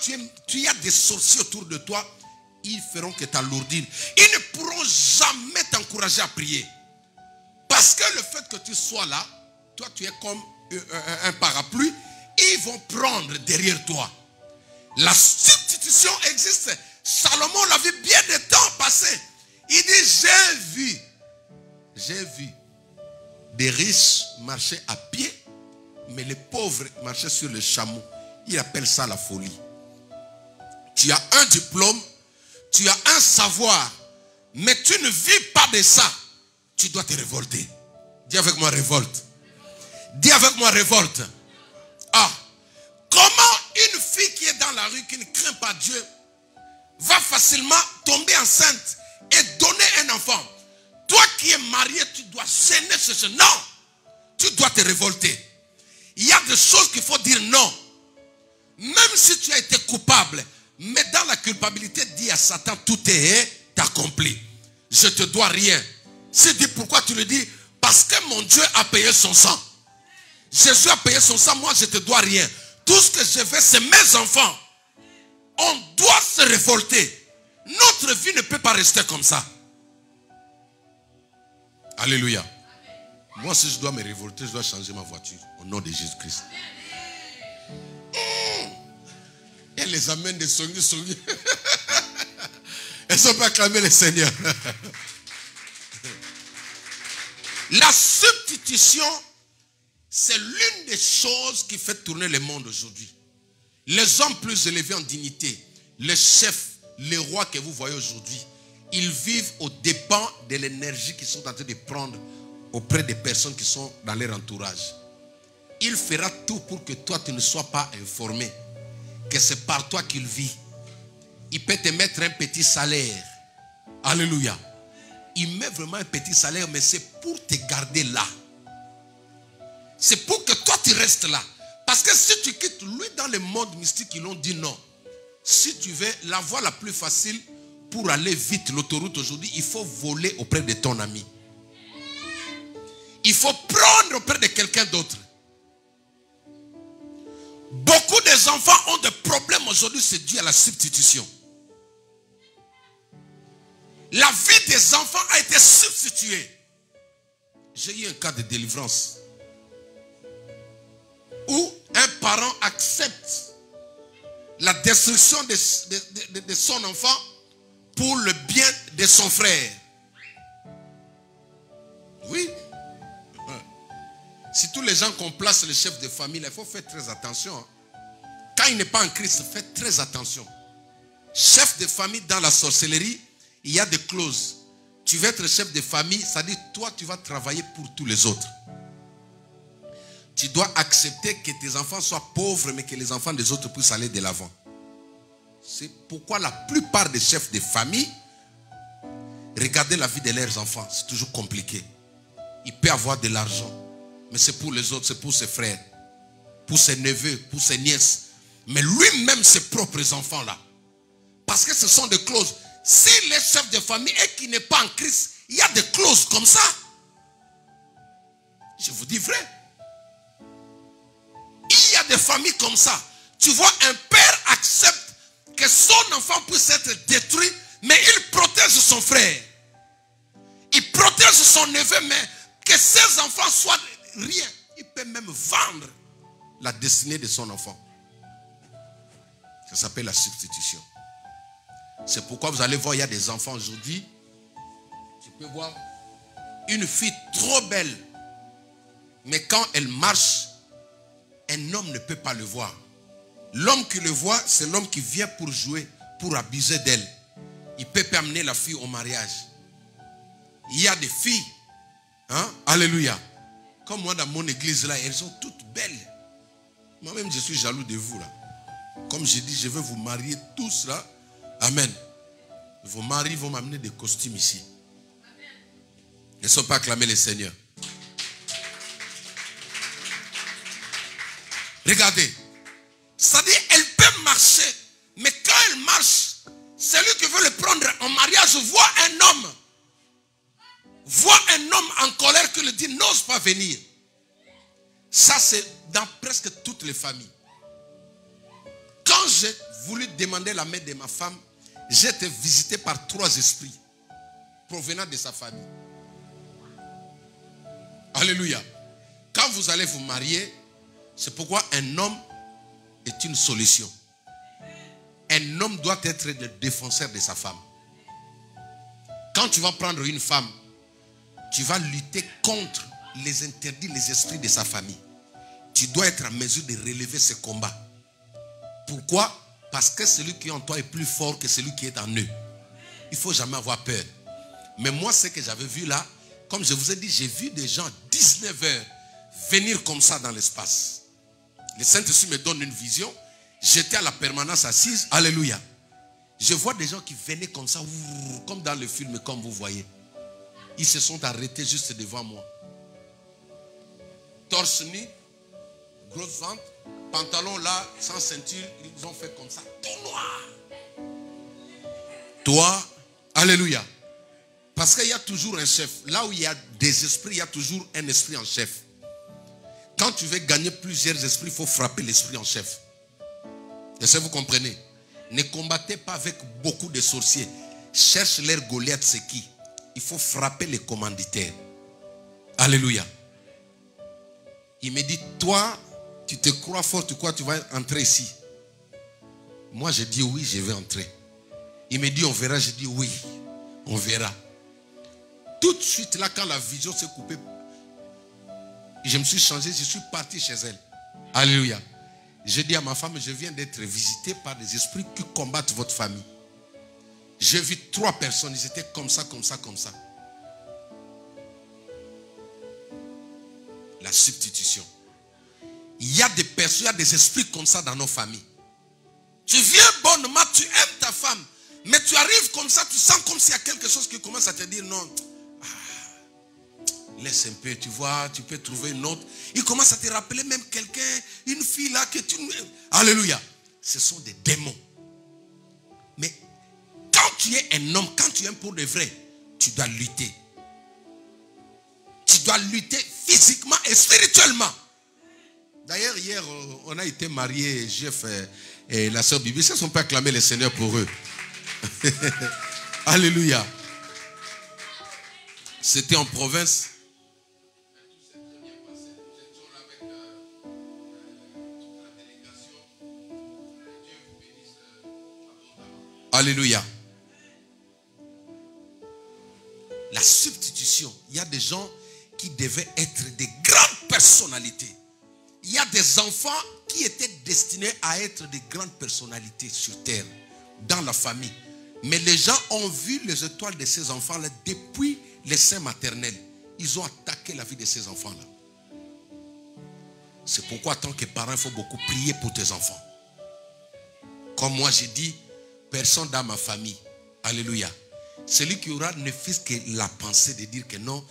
tu y as des sorciers autour de toi, ils feront que t'alourdines. Ils ne pourront jamais t'encourager à prier. Parce que le fait que tu sois là, toi tu es comme un parapluie, ils vont prendre derrière toi. La substitution existe. Salomon l'a vu bien des temps passés. Il dit, j'ai vu des riches marcher à pied, mais les pauvres marchaient sur le chameau. Il appelle ça la folie. Tu as un diplôme, tu as un savoir, mais tu ne vis pas de ça. Tu dois te révolter. Dis avec moi révolte. Dis avec moi révolte. Ah, comment une fille qui est dans la rue, qui ne craint pas Dieu, va facilement tomber enceinte et donner un enfant? Toi qui es marié, tu dois gêner ce jeune. Non, tu dois te révolter. Il y a des choses qu'il faut dire non. Même si tu as été coupable, mais dans la culpabilité, dis à Satan, tout est accompli. Je te dois rien. Si dis pourquoi tu le dis? Parce que mon Dieu a payé son sang. Jésus a payé son sang, moi je te dois rien. Tout ce que je fais, c'est mes enfants. On doit se révolter. Notre vie ne peut pas rester comme ça. Alléluia. Moi, si je dois me révolter, je dois changer ma voiture. Au nom de Jésus-Christ. Elle les amène des songis. Elles ne sont pas acclamées le Seigneur. La substitution, c'est l'une des choses qui fait tourner le monde aujourd'hui. Les hommes plus élevés en dignité, les chefs, les rois que vous voyez aujourd'hui, ils vivent aux dépens de l'énergie qu'ils sont en train de prendre auprès des personnes qui sont dans leur entourage. Il fera tout pour que toi, tu ne sois pas informé que c'est par toi qu'il vit. Il peut te mettre un petit salaire. Alléluia. Il met vraiment un petit salaire, mais c'est pour te garder là. C'est pour que toi, tu restes là. Parce que si tu quittes, lui, dans le monde mystique, ils l'ont dit non. Si tu veux, la voie la plus facile pour aller vite, l'autoroute aujourd'hui, il faut voler auprès de ton ami. Il faut prendre auprès de quelqu'un d'autre. Beaucoup des enfants ont des problèmes aujourd'hui, c'est dû à la substitution. La vie des enfants a été substituée. J'ai eu un cas de délivrance où un parent accepte la destruction de son enfant pour le bien de son frère. Oui. Si tous les gens complacent le chef de famille, il faut faire très attention. Quand il n'est pas en Christ, faites très attention. Chef de famille dans la sorcellerie, il y a des clauses. Tu veux être chef de famille, ça dit toi tu vas travailler pour tous les autres. Tu dois accepter que tes enfants soient pauvres, mais que les enfants des autres puissent aller de l'avant. C'est pourquoi la plupart des chefs de famille, regardez la vie de leurs enfants, c'est toujours compliqué. Il peut avoir de l'argent, mais c'est pour les autres, c'est pour ses frères, pour ses neveux, pour ses nièces. Mais lui-même, ses propres enfants-là. Parce que ce sont des clauses. S'il est chef de famille et qu'il n'est pas en Christ, il y a des clauses comme ça. Je vous dis vrai. Il y a des familles comme ça. Tu vois, un père accepte que son enfant puisse être détruit, mais il protège son frère. Il protège son neveu, mais que ses enfants soient rien. Il peut même vendre la destinée de son enfant. Ça s'appelle la substitution. C'est pourquoi vous allez voir, il y a des enfants aujourd'hui. Tu peux voir une fille trop belle. Mais quand elle marche, un homme ne peut pas le voir. L'homme qui le voit, c'est l'homme qui vient pour jouer, pour abuser d'elle. Il peut pas amener la fille au mariage. Il y a des filles, hein? Alléluia. Comme moi dans mon église là, elles sont toutes belles. Moi-même, je suis jaloux de vous là. Comme j'ai dit, je veux vous marier tous là. Amen. Vos maris vont m'amener des costumes ici. Ils ne sont pas acclamés les seigneurs. Regardez. C'est-à-dire, elle peut marcher. Mais quand elle marche, celui qui veut le prendre en mariage voit un homme. Voit un homme en colère qui lui dit n'ose pas venir. Ça, c'est dans presque toutes les familles. Quand j'ai voulu demander la main de ma femme, j'ai été visité par 3 esprits provenant de sa famille. Alléluia. Quand vous allez vous marier, c'est pourquoi un homme est une solution. Un homme doit être le défenseur de sa femme. Quand tu vas prendre une femme, tu vas lutter contre les interdits, les esprits de sa famille. Tu dois être en mesure de relever ce combat. Pourquoi? Parce que celui qui est en toi est plus fort que celui qui est en eux. Il ne faut jamais avoir peur. Mais moi, ce que j'avais vu là, comme je vous ai dit, j'ai vu des gens 19 heures venir comme ça dans l'espace. Le Saint-Esprit me donne une vision. J'étais à la permanence assise. Alléluia. Je vois des gens qui venaient comme ça, comme dans le film, comme vous voyez. Ils se sont arrêtés juste devant moi. Torse nu, grosse ventre, pantalon là, sans ceinture, ils ont fait comme ça, tout noir. Toi, alléluia. Parce qu'il y a toujours un chef. Là où il y a des esprits, il y a toujours un esprit en chef. Quand tu veux gagner plusieurs esprits, il faut frapper l'esprit en chef. Est-ce que vous comprenez? Ne combattez pas avec beaucoup de sorciers. Cherche leur Goliath, c'est qui? Il faut frapper les commanditaires. Alléluia. Il me dit, toi, tu te crois fort, tu crois que tu vas entrer ici? Moi, je dis oui, je vais entrer. Il me dit, on verra. Je dis oui, on verra. Tout de suite, là, quand la vision s'est coupée, je me suis changé, je suis parti chez elle. Alléluia. Je dis à ma femme, je viens d'être visité par des esprits qui combattent votre famille. J'ai vu 3 personnes, ils étaient comme ça, comme ça, comme ça. La substitution. Il y a des personnes, il y a des esprits comme ça dans nos familles. Tu viens bonnement, tu aimes ta femme, mais tu arrives comme ça, tu sens comme s'il y a quelque chose qui commence à te dire non. Laisse un peu, tu vois, tu peux trouver une autre. Il commence à te rappeler même quelqu'un, une fille là que tu... Alléluia. Ce sont des démons. Mais quand tu es un homme, quand tu es pour de vrai, tu dois lutter. Tu dois lutter physiquement et spirituellement. D'ailleurs, hier, on a été mariés, Jeff et la sœur Bibi. Ils ne sont pas acclamés le Seigneur pour eux. Alléluia. C'était en province. Alléluia. La substitution. Il y a des gens qui devaient être des grandes personnalités. Il y a des enfants qui étaient destinés à être des grandes personnalités sur terre, dans la famille. Mais les gens ont vu les étoiles de ces enfants-là depuis les seins maternels. Ils ont attaqué la vie de ces enfants-là. C'est pourquoi, en tant que parent, il faut beaucoup prier pour tes enfants. Comme moi, j'ai dit, personne dans ma famille. Alléluia. Celui qui aura ne fils que la pensée de dire que non,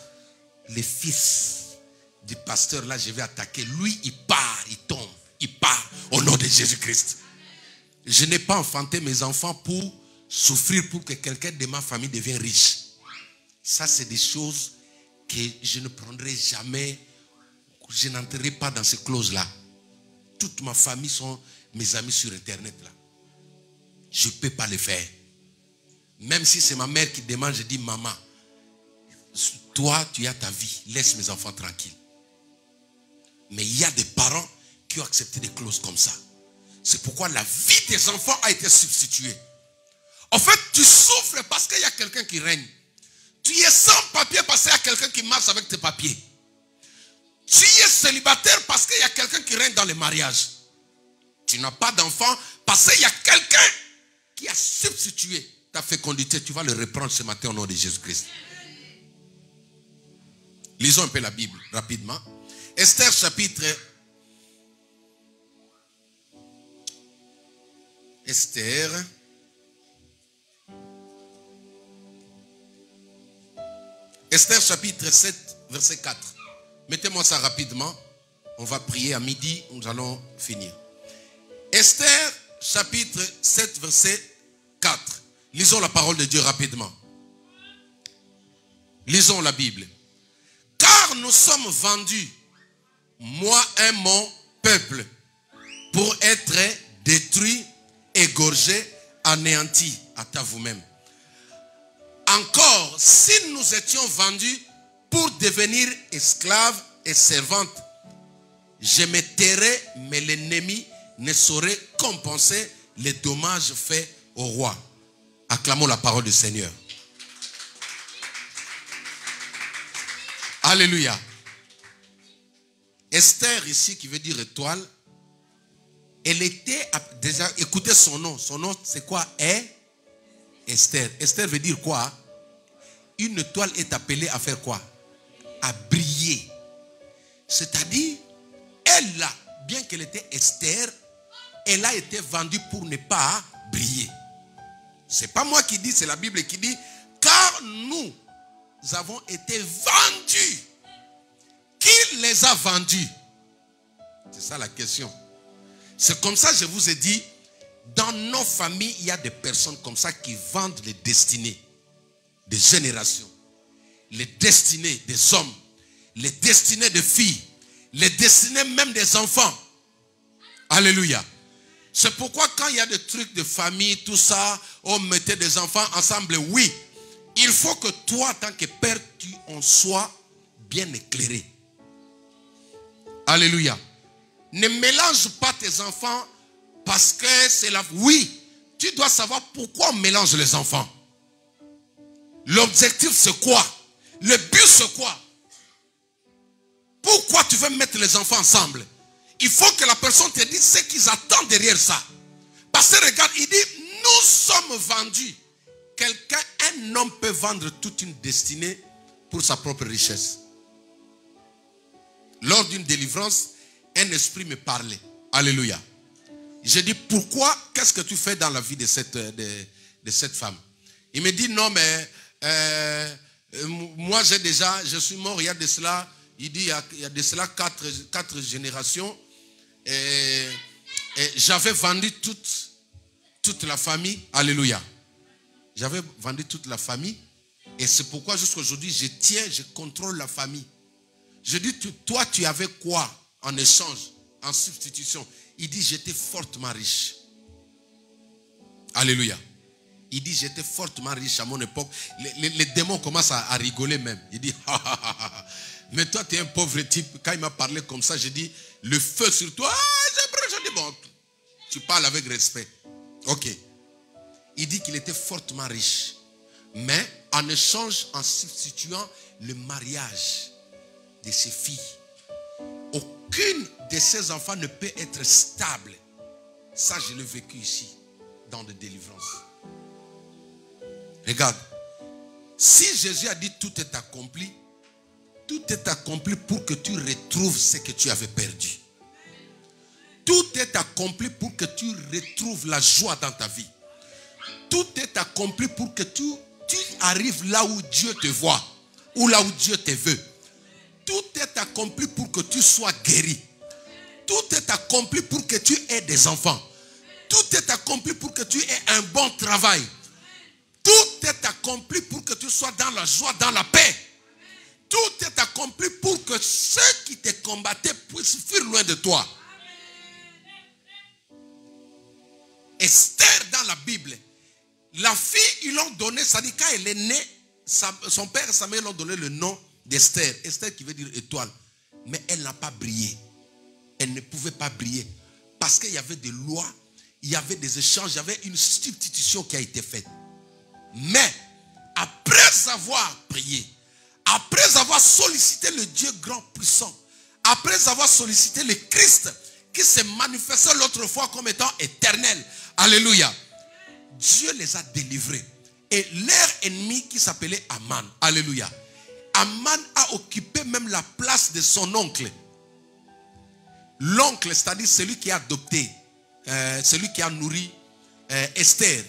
les fils du pasteur là, je vais attaquer. Lui, il part, il tombe. Il part au nom de Jésus-Christ. Je n'ai pas enfanté mes enfants pour souffrir pour que quelqu'un de ma famille devienne riche. Ça, c'est des choses que je ne prendrai jamais. Je n'entrerai pas dans ces clauses-là. Toute ma famille sont mes amis sur Internet là. Je ne peux pas le faire. Même si c'est ma mère qui demande, je dis, maman, toi, tu as ta vie. Laisse mes enfants tranquilles. Mais il y a des parents qui ont accepté des clauses comme ça. C'est pourquoi la vie des enfants a été substituée. En fait, tu souffres parce qu'il y a quelqu'un qui règne. Tu es sans papier parce qu'il y a quelqu'un qui marche avec tes papiers. Tu es célibataire parce qu'il y a quelqu'un qui règne dans les mariages. Tu n'as pas d'enfant parce qu'il y a quelqu'un qui a substitué ta fécondité. Tu vas le reprendre ce matin au nom de Jésus-Christ. Lisons un peu la Bible rapidement. Esther chapitre... Esther... Esther chapitre 7, verset 4. Mettez-moi ça rapidement. On va prier à midi, nous allons finir. Esther chapitre 7, verset 4. Lisons la parole de Dieu rapidement. Lisons la Bible. Car nous sommes vendus, moi et mon peuple, pour être détruits, égorgés, anéantis. À vous-même. Encore, si nous étions vendus pour devenir esclaves et servantes, je me tairais, mais l'ennemi ne saurait compenser les dommages faits au roi. Acclamons la parole du Seigneur. Alléluia. Esther ici, qui veut dire étoile, elle était déjà, écoutez son nom. Son nom, c'est quoi? Esther. Esther veut dire quoi? Une étoile est appelée à faire quoi? À briller. C'est-à-dire, elle a, bien qu'elle était Esther, elle a été vendue pour ne pas briller. C'est pas moi qui dis, c'est la Bible qui dit, car nous avons été vendus. Qui les a vendus? C'est ça la question. C'est comme ça que je vous ai dit, dans nos familles, il y a des personnes comme ça qui vendent les destinées des générations, les destinées des hommes, les destinées des filles, les destinées même des enfants. Alléluia. C'est pourquoi quand il y a des trucs de famille, tout ça, on mettait des enfants ensemble, oui. Il faut que toi, en tant que père, tu en sois bien éclairé. Alléluia. Ne mélange pas tes enfants parce que c'est la... Oui, tu dois savoir pourquoi on mélange les enfants. L'objectif c'est quoi? Le but c'est quoi? Pourquoi tu veux mettre les enfants ensemble? Il faut que la personne te dise ce qu'ils attendent derrière ça. Parce que regarde, il dit, nous sommes vendus. Un homme peut vendre toute une destinée pour sa propre richesse. Lors d'une délivrance, un esprit me parlait. Alléluia. J'ai dit, pourquoi? Qu'est-ce que tu fais dans la vie de cette femme? Il me dit, non mais moi je suis mort il y a de cela, il dit, il y a de cela 4 générations. Et j'avais vendu toute la famille. Alléluia. J'avais vendu toute la famille. Et c'est pourquoi jusqu'à aujourd'hui, je contrôle la famille. Je dis, toi, tu avais quoi en échange, en substitution? Il dit, j'étais fortement riche. Alléluia. Il dit, j'étais fortement riche à mon époque. Les démons commencent à rigoler même. Il dit, mais toi, tu es un pauvre type. Quand il m'a parlé comme ça, j'ai dit, le feu sur toi. J'ai dit, bon, tu parles avec respect. Ok. Il dit qu'il était fortement riche. Mais en échange, en substituant le mariage de ses filles, aucune de ses enfants ne peut être stable. Ça, je l'ai vécu ici, dans des délivrances. Regarde, si Jésus a dit tout est accompli pour que tu retrouves ce que tu avais perdu. Tout est accompli pour que tu retrouves la joie dans ta vie. Tout est accompli pour que tu arrives là où Dieu te voit, ou là où Dieu te veut. Tout est accompli pour que tu sois guéri. Tout est accompli pour que tu aies des enfants. Tout est accompli pour que tu aies un bon travail. Tout est accompli pour que tu sois dans la joie, dans la paix. Tout est accompli pour que ceux qui te combattaient puissent fuir loin de toi. Esther dans la Bible, la fille, ils l'ont donné, ça dit quand elle est née, son père et sa mère l'ont donné le nom d'Esther. Esther qui veut dire étoile. Mais elle n'a pas brillé. Elle ne pouvait pas briller. Parce qu'il y avait des lois, il y avait des échanges, il y avait une substitution qui a été faite. Mais, après avoir prié, après avoir sollicité le Dieu grand puissant, après avoir sollicité le Christ qui s'est manifesté l'autre fois comme étant éternel, alléluia, Dieu les a délivrés. Et leur ennemi qui s'appelait Aman, alléluia, Aman a occupé même la place de son oncle. L'oncle, c'est-à-dire celui qui a adopté, celui qui a nourri Esther,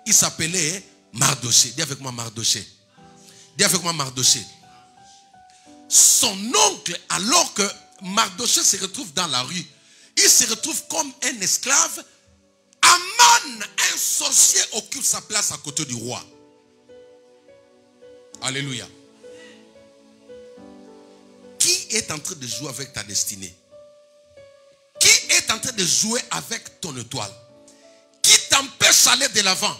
il s'appelait Mardoché. Dis avec moi Mardoché. Dis avec moi Mardoché. Son oncle, alors que Mardoché se retrouve dans la rue, il se retrouve comme un esclave. Aman, un sorcier, occupe sa place à côté du roi. Alléluia. Qui est en train de jouer avec ta destinée? Qui est en train de jouer avec ton étoile? Qui t'empêche d'aller de l'avant?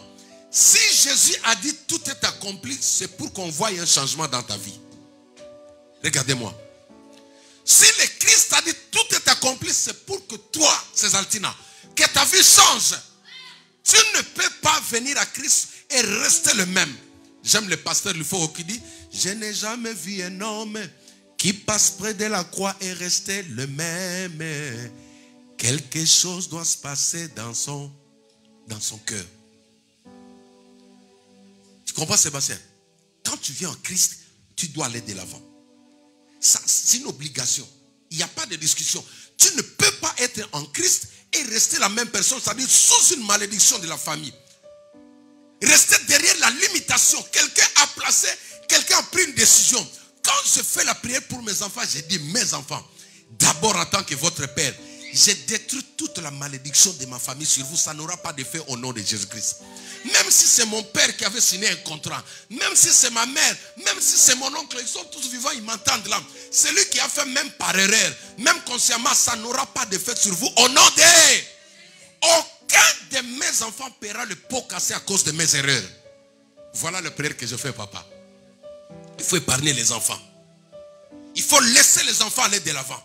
Si Jésus a dit tout est accompli, c'est pour qu'on voie un changement dans ta vie. Regardez-moi. Si le Christ a dit tout est accompli, c'est pour que toi, Césaltina, que ta vie change. Tu ne peux pas venir à Christ et rester le même. J'aime le pasteur Luforo qui dit, je n'ai jamais vu un homme qui passe près de la croix et rester le même. Quelque chose doit se passer dans son cœur. Tu comprends, Sébastien? Quand tu viens en Christ, tu dois aller de l'avant. C'est une obligation. Il n'y a pas de discussion. Tu ne peux pas être en Christ et rester la même personne, c'est-à-dire sous une malédiction de la famille. Rester derrière la limitation. Quelqu'un a pris une décision. Quand je fais la prière pour mes enfants, j'ai dit, mes enfants, d'abord en tant que votre père, j'ai détruit toute la malédiction de ma famille sur vous. Ça n'aura pas d'effet au nom de Jésus-Christ. Même si c'est mon père qui avait signé un contrat, même si c'est ma mère, même si c'est mon oncle, ils sont tous vivants, ils m'entendent là. Celui qui a fait même par erreur, même consciemment, ça n'aura pas d'effet sur vous. Au nom de de mes enfants paiera le pot cassé à cause de mes erreurs. Voilà le prière que je fais, papa. Il faut épargner les enfants. Il faut laisser les enfants aller de l'avant.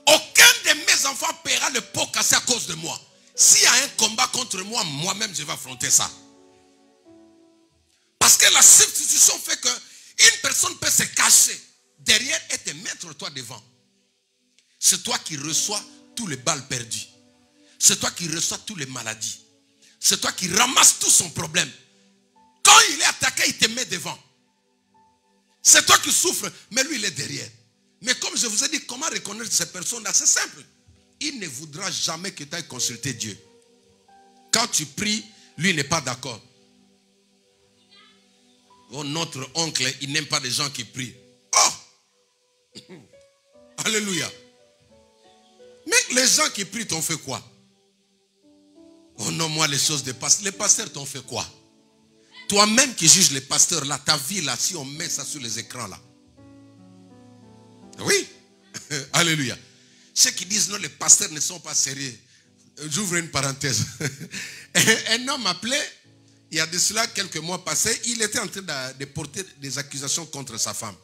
Aucun de mes enfants paiera le pot cassé à cause de moi. S'il y a un combat contre moi, moi-même je vais affronter ça. Parce que la substitution fait qu'une personne peut se cacher derrière et te mettre toi devant. C'est toi qui reçois tous les balles perdues. C'est toi qui reçois toutes les maladies. C'est toi qui ramasses tout son problème. Quand il est attaqué, il te met devant. C'est toi qui souffres, mais lui il est derrière. Mais comme je vous ai dit, comment reconnaître ces personnes-là? C'est simple. Il ne voudra jamais que tu ailles consulter Dieu. Quand tu pries, lui n'est pas d'accord. Oh, notre oncle, il n'aime pas les gens qui prient. Oh! Alléluia. Mais les gens qui prient t'ont fait quoi? Oh non, moi les choses des pasteurs. Les pasteurs t'ont fait quoi? Toi-même qui juges les pasteurs là, ta vie là, si on met ça sur les écrans là. Oui. Alléluia. Ceux qui disent non, les pasteurs ne sont pas sérieux. J'ouvre une parenthèse. Un homme appelait, il y a de cela quelques mois passés, il était en train de porter des accusations contre sa femme.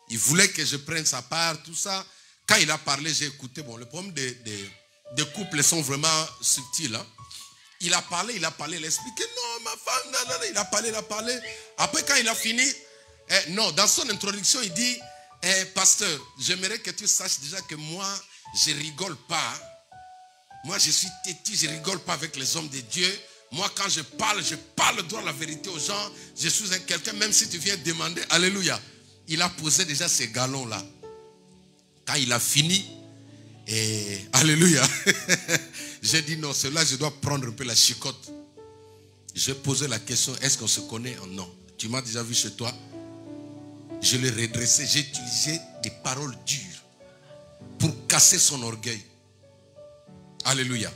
Il voulait que je prenne sa part, tout ça. Quand il a parlé, j'ai écouté. Bon, le problème des couples sont vraiment subtils. Hein. Il a parlé, il a expliqué. Non, ma femme, non, non, il a parlé. Après, quand il a fini, non, dans son introduction, il dit, pasteur, j'aimerais que tu saches déjà que moi, je rigole pas. Moi, je suis têtu, je rigole pas avec les hommes de Dieu. Moi, quand je parle droit la vérité aux gens. Je suis quelqu'un, même si tu viens demander, alléluia. Il a posé déjà ces galons-là. Quand il a fini, et alléluia, j'ai dit non, cela je dois prendre un peu la chicotte. J'ai posé la question, est-ce qu'on se connaît? Non. Tu m'as déjà vu chez toi? Je l'ai redressé, j'ai utilisé des paroles dures pour casser son orgueil. Alléluia.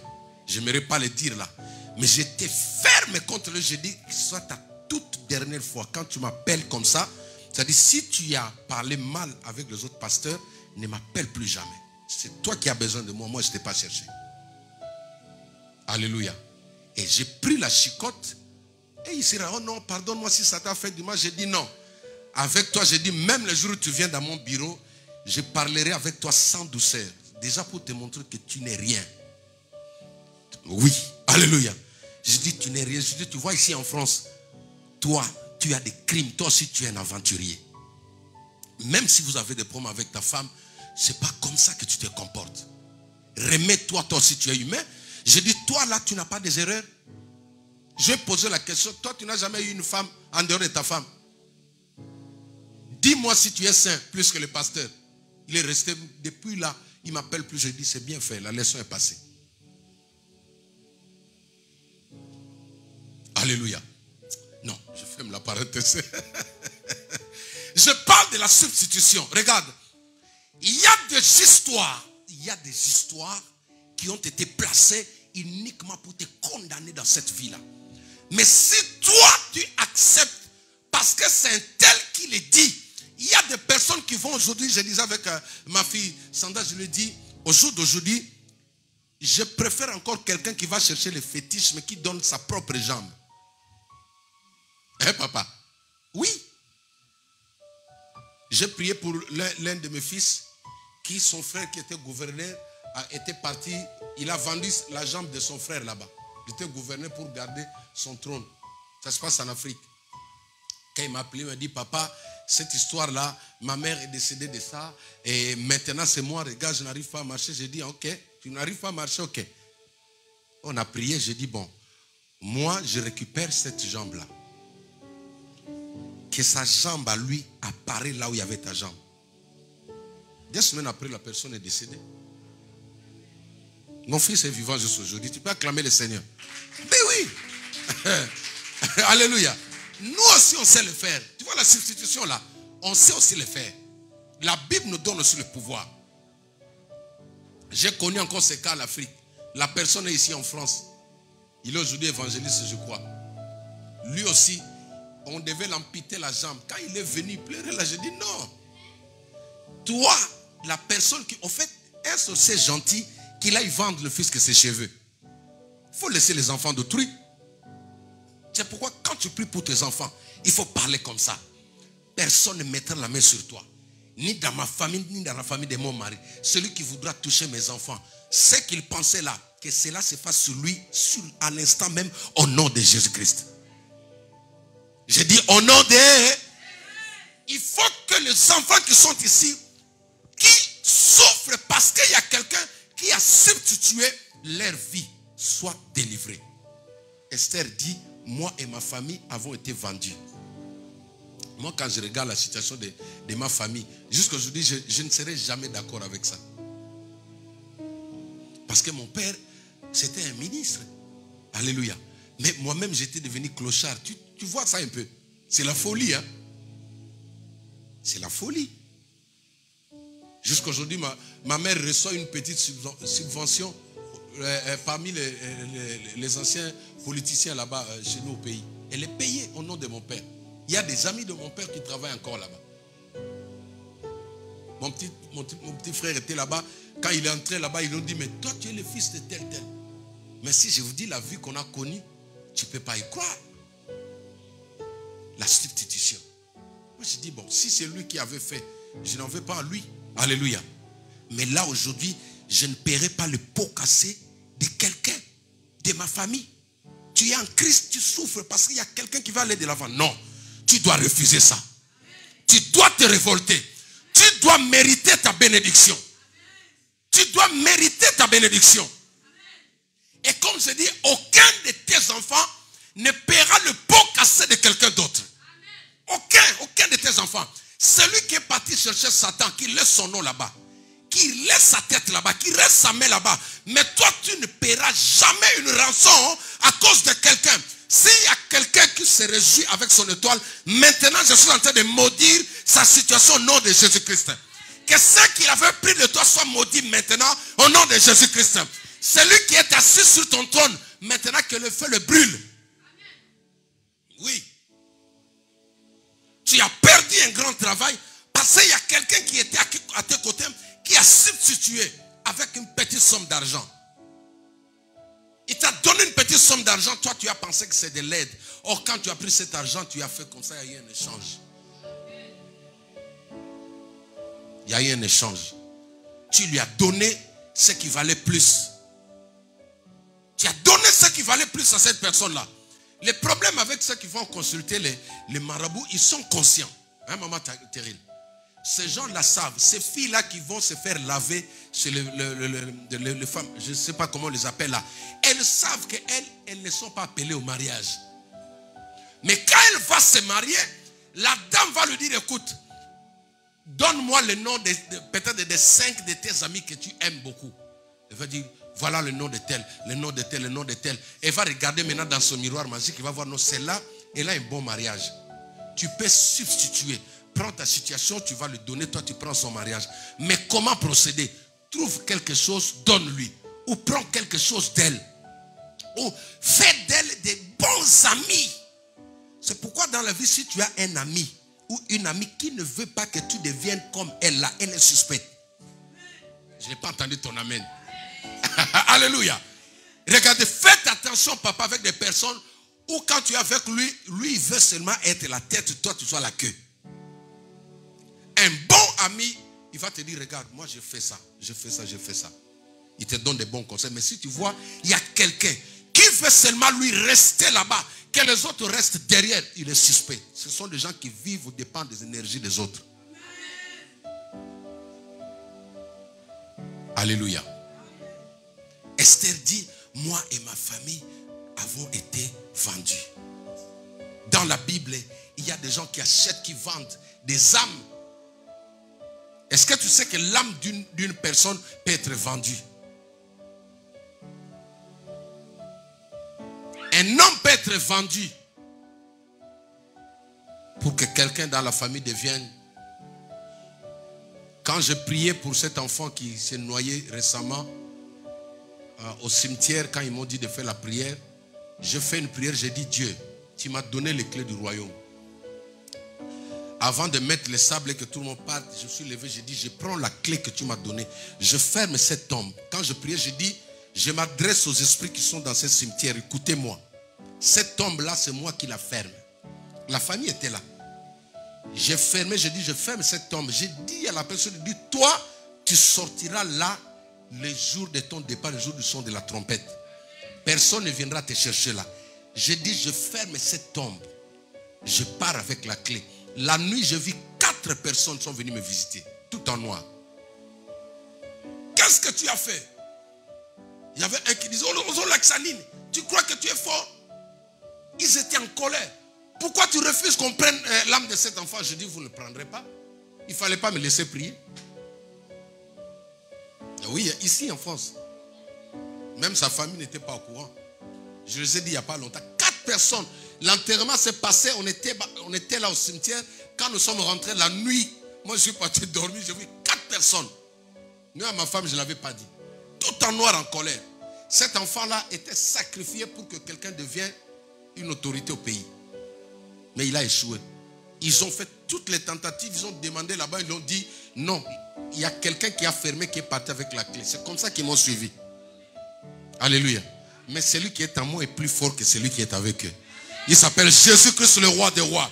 Je n'aimerais pas le dire là. Mais j'étais ferme contre lui. J'ai dit, que ce soit ta toute dernière fois, quand tu m'appelles comme ça, c'est-à-dire si tu as parlé mal avec les autres pasteurs, ne m'appelle plus jamais. C'est toi qui as besoin de moi. Moi, je ne t'ai pas cherché. Alléluia. Et j'ai pris la chicotte. Et il s'est dit, oh non, pardonne-moi si ça t'a fait du mal. J'ai dit non. Avec toi, j'ai dit, même le jour où tu viens dans mon bureau, je parlerai avec toi sans douceur. Déjà pour te montrer que tu n'es rien. Oui. Alléluia. Je dis, tu n'es rien. Je dis, tu vois ici en France, toi, tu as des crimes. Toi aussi, tu es un aventurier. Même si vous avez des problèmes avec ta femme, ce n'est pas comme ça que tu te comportes. Remets-toi, toi aussi tu es humain. Je dis, toi là, tu n'as pas des erreurs. Je vais poser la question, toi tu n'as jamais eu une femme en dehors de ta femme. Dis-moi si tu es saint, plus que le pasteur. Il est resté, depuis là, il ne m'appelle plus, je dis, c'est bien fait, la leçon est passée. Alléluia. Non, je ferme la parenthèse. Je parle de la substitution. Regarde. Il y a des histoires qui ont été placées uniquement pour te condamner dans cette vie-là. Mais si toi, tu acceptes, parce que c'est un tel qui le dit, il y a des personnes qui vont aujourd'hui, je disais avec ma fille Sandra, je lui dis, au jour d'aujourd'hui, je préfère encore quelqu'un qui va chercher le fétiche, mais qui donne sa propre jambe. Hein, papa? Oui. J'ai prié pour l'un de mes fils, qui son frère qui était gouverneur, était parti, il a vendu la jambe de son frère là-bas. Il était gouverneur pour garder son trône. Ça se passe en Afrique. Quand il m'a appelé, il m'a dit, papa, cette histoire-là, ma mère est décédée de ça, et maintenant c'est moi, regarde, je n'arrive pas à marcher. J'ai dit, ok, tu n'arrives pas à marcher, ok. On a prié, j'ai dit, bon, moi, je récupère cette jambe-là. Que sa jambe à lui apparaît là où il y avait ta jambe. 2 semaines après, la personne est décédée. Mon fils est vivant jusqu'aujourd'hui. Tu peux acclamer le Seigneur. Mais oui. Alléluia. Nous aussi, on sait le faire. Tu vois la substitution là. On sait aussi le faire. La Bible nous donne aussi le pouvoir. J'ai connu encore ce cas en Afrique. La personne est ici en France. Il est aujourd'hui évangéliste, je crois. Lui aussi, on devait l'amputer la jambe. Quand il est venu pleurer là, j'ai dit non. Toi, la personne qui, en fait, est aussi gentil qu'il aille vendre le fils que ses cheveux. Il faut laisser les enfants d'autrui. C'est pourquoi quand tu pries pour tes enfants, il faut parler comme ça. Personne ne mettra la main sur toi. Ni dans ma famille, ni dans la famille de mon mari. Celui qui voudra toucher mes enfants, ce qu'il pensait là, que cela se fasse sur lui, à l'instant même, au nom de Jésus-Christ. J'ai dit au nom de... Il faut que les enfants qui sont ici, qui souffrent parce qu'il y a quelqu'un qui a substitué leur vie, soient délivrés. Esther dit, moi et ma famille avons été vendus. Moi, quand je regarde la situation de ma famille, jusqu'aujourd'hui, je ne serai jamais d'accord avec ça. Parce que mon père, c'était un ministre. Alléluia. Mais moi-même, j'étais devenu clochard. Tu vois ça un peu. C'est la folie, hein. C'est la folie. Jusqu'aujourd'hui, ma mère reçoit une petite subvention parmi les anciens politiciens là-bas, chez nous au pays. Elle est payée au nom de mon père. Il y a des amis de mon père qui travaillent encore là-bas. Mon petit frère était là-bas. Quand il est entré là-bas, ils lui ont dit, mais toi, tu es le fils de tel. Mais si je vous dis la vie qu'on a connue, tu ne peux pas y croire. La substitution. Moi, je dis, bon, si c'est lui qui avait fait, je n'en veux pas à lui. Alléluia. Mais là, aujourd'hui, je ne paierai pas le pot cassé de quelqu'un, de ma famille. Tu es en Christ, tu souffres parce qu'il y a quelqu'un qui va aller de l'avant. Non, tu dois refuser ça. Tu dois te révolter. Tu dois mériter ta bénédiction. Tu dois mériter ta bénédiction. Et comme je dis, aucun de tes enfants ne paiera le pot cassé de quelqu'un d'autre. Aucun de tes enfants. Celui qui est parti chercher Satan, qui laisse son nom là-bas, qui laisse sa tête là-bas, qui reste sa main là-bas. Mais toi, tu ne paieras jamais une rançon à cause de quelqu'un. S'il y a quelqu'un qui se réjouit avec son étoile, maintenant je suis en train de maudire sa situation au nom de Jésus-Christ. Que ceux qui avaient pris de toi soient maudits maintenant au nom de Jésus-Christ. Celui qui est assis sur ton trône, maintenant que le feu le brûle. Oui. Tu as perdu un grand travail parce qu'il y a quelqu'un qui était à tes côtés qui a substitué avec une petite somme d'argent. Il t'a donné une petite somme d'argent, toi tu as pensé que c'est de l'aide. Or quand tu as pris cet argent, tu as fait comme ça, il y a eu un échange. Il y a eu un échange. Tu lui as donné ce qui valait plus. Tu as donné ce qui valait plus à cette personne-là. Les problèmes avec ceux qui vont consulter les marabouts, ils sont conscients. Hein, maman Terril? Ces gens-là savent. Ces filles-là qui vont se faire laver chez les femmes, je ne sais pas comment on les appelle là. Elles savent qu'elles ne sont pas appelées au mariage. Mais quand elle va se marier, la dame va lui dire, écoute, donne-moi le nom peut-être des 5 de tes amis que tu aimes beaucoup. Elle va dire, voilà le nom de tel, le nom de tel, le nom de tel. Elle va regarder maintenant dans son miroir magique, il va voir, non, celle-là, elle a un bon mariage. Tu peux substituer. Prends ta situation, tu vas lui donner, toi tu prends son mariage. Mais comment procéder? Trouve quelque chose, donne-lui. Ou prends quelque chose d'elle. Ou fais d'elle des bons amis. C'est pourquoi dans la vie, si tu as un ami ou une amie qui ne veut pas que tu deviennes comme elle là, elle est suspecte. Je n'ai pas entendu ton amen. Alléluia. Regardez, faites attention papa avec des personnes où quand tu es avec lui, lui il veut seulement être la tête, toi tu sois la queue. Un bon ami, il va te dire, regarde, moi je fais ça, je fais ça, je fais ça. Il te donne des bons conseils. Mais si tu vois, il y a quelqu'un qui veut seulement lui rester là-bas, que les autres restent derrière, il est suspect. Ce sont des gens qui vivent au dépend des énergies des autres. Alléluia. Esther dit, moi et ma famille avons été vendus. Dans la Bible, il y a des gens qui achètent, qui vendent des âmes. Est-ce que tu sais que l'âme d'une personne peut être vendue? Un homme peut être vendu pour que quelqu'un dans la famille devienne. Quand je priais pour cet enfant qui s'est noyé récemment au cimetière, quand ils m'ont dit de faire la prière, je fais une prière, j'ai dit, Dieu, tu m'as donné les clés du royaume. Avant de mettre le sable et que tout le monde parte, je suis levé, j'ai dit, je prends la clé que tu m'as donnée. Je ferme cette tombe. Quand je priais, je dis, Je m'adresse aux esprits qui sont dans ce cimetière. Écoutez-moi. Cette tombe-là, c'est moi qui la ferme. La famille était là. J'ai fermé, j'ai dit, je ferme cette tombe. J'ai dit à la personne, j'ai dit, toi, tu sortiras là le jour de ton départ, le jour du son de la trompette. Personne ne viendra te chercher là. J'ai dit, je ferme cette tombe. Je pars avec la clé. La nuit, j'ai vu 4 personnes sont venues me visiter, tout en noir. Qu'est-ce que tu as fait? Il y avait un qui disait, oh Laxaline, tu crois que tu es fort? Ils étaient en colère. Pourquoi tu refuses qu'on prenne l'âme de cet enfant? Je dis, vous ne le prendrez pas. Il ne fallait pas me laisser prier. Oui, ici en France. Même sa famille n'était pas au courant. Je les ai dit il n'y a pas longtemps. 4 personnes. L'enterrement s'est passé. On était là au cimetière. Quand nous sommes rentrés la nuit, moi je suis parti dormir. J'ai vu 4 personnes. Nous à ma femme, je ne l'avais pas dit. Tout en noir, en colère. Cet enfant-là était sacrifié pour que quelqu'un devienne une autorité au pays. Mais il a échoué. Ils ont fait toutes les tentatives. Ils ont demandé là-bas. Ils ont dit non. Il y a quelqu'un qui a fermé, qui est parti avec la clé. C'est comme ça qu'ils m'ont suivi. Alléluia. Mais celui qui est en moi est plus fort que celui qui est avec eux. Il s'appelle Jésus-Christ, le roi des rois.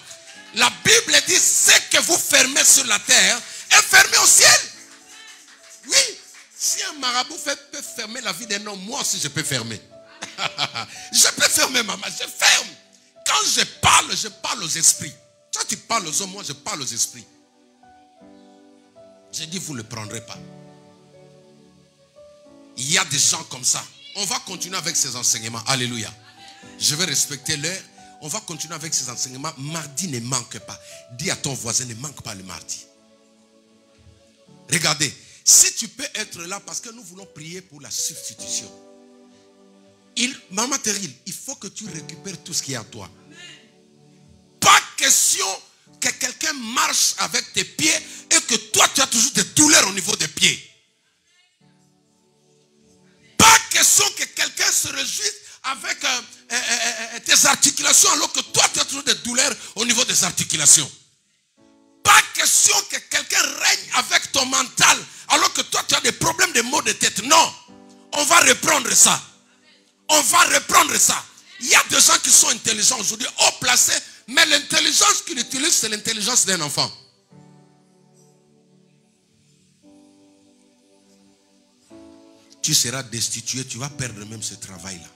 La Bible dit, ce que vous fermez sur la terre est fermé au ciel. Oui. Si un marabout peut fermer la vie d'un homme, moi aussi je peux fermer. Je peux fermer, maman. Je ferme. Quand je parle aux esprits. Toi tu parles aux hommes, moi je parle aux esprits. J'ai dit, vous ne le prendrez pas. Il y a des gens comme ça. On va continuer avec ces enseignements. Alléluia. Je vais respecter l'heure. On va continuer avec ces enseignements. Mardi ne manque pas. Dis à ton voisin, ne manque pas le mardi. Regardez. Si tu peux être là, parce que nous voulons prier pour la substitution. Maman Terril, il faut que tu récupères tout ce qui est à toi. Pas question que quelqu'un marche avec tes pieds et que toi tu as toujours des douleurs au niveau des pieds. Pas question que quelqu'un se réjouisse avec tes articulations alors que toi tu as toujours des douleurs au niveau des articulations. Pas question que quelqu'un règne avec ton mental alors que toi tu as des problèmes de maux de tête. Non, on va reprendre ça. On va reprendre ça. Il y a des gens qui sont intelligents aujourd'hui, haut placés, mais l'intelligence qu'ils utilisent, c'est l'intelligence d'un enfant. Tu seras destitué, tu vas perdre même ce travail-là.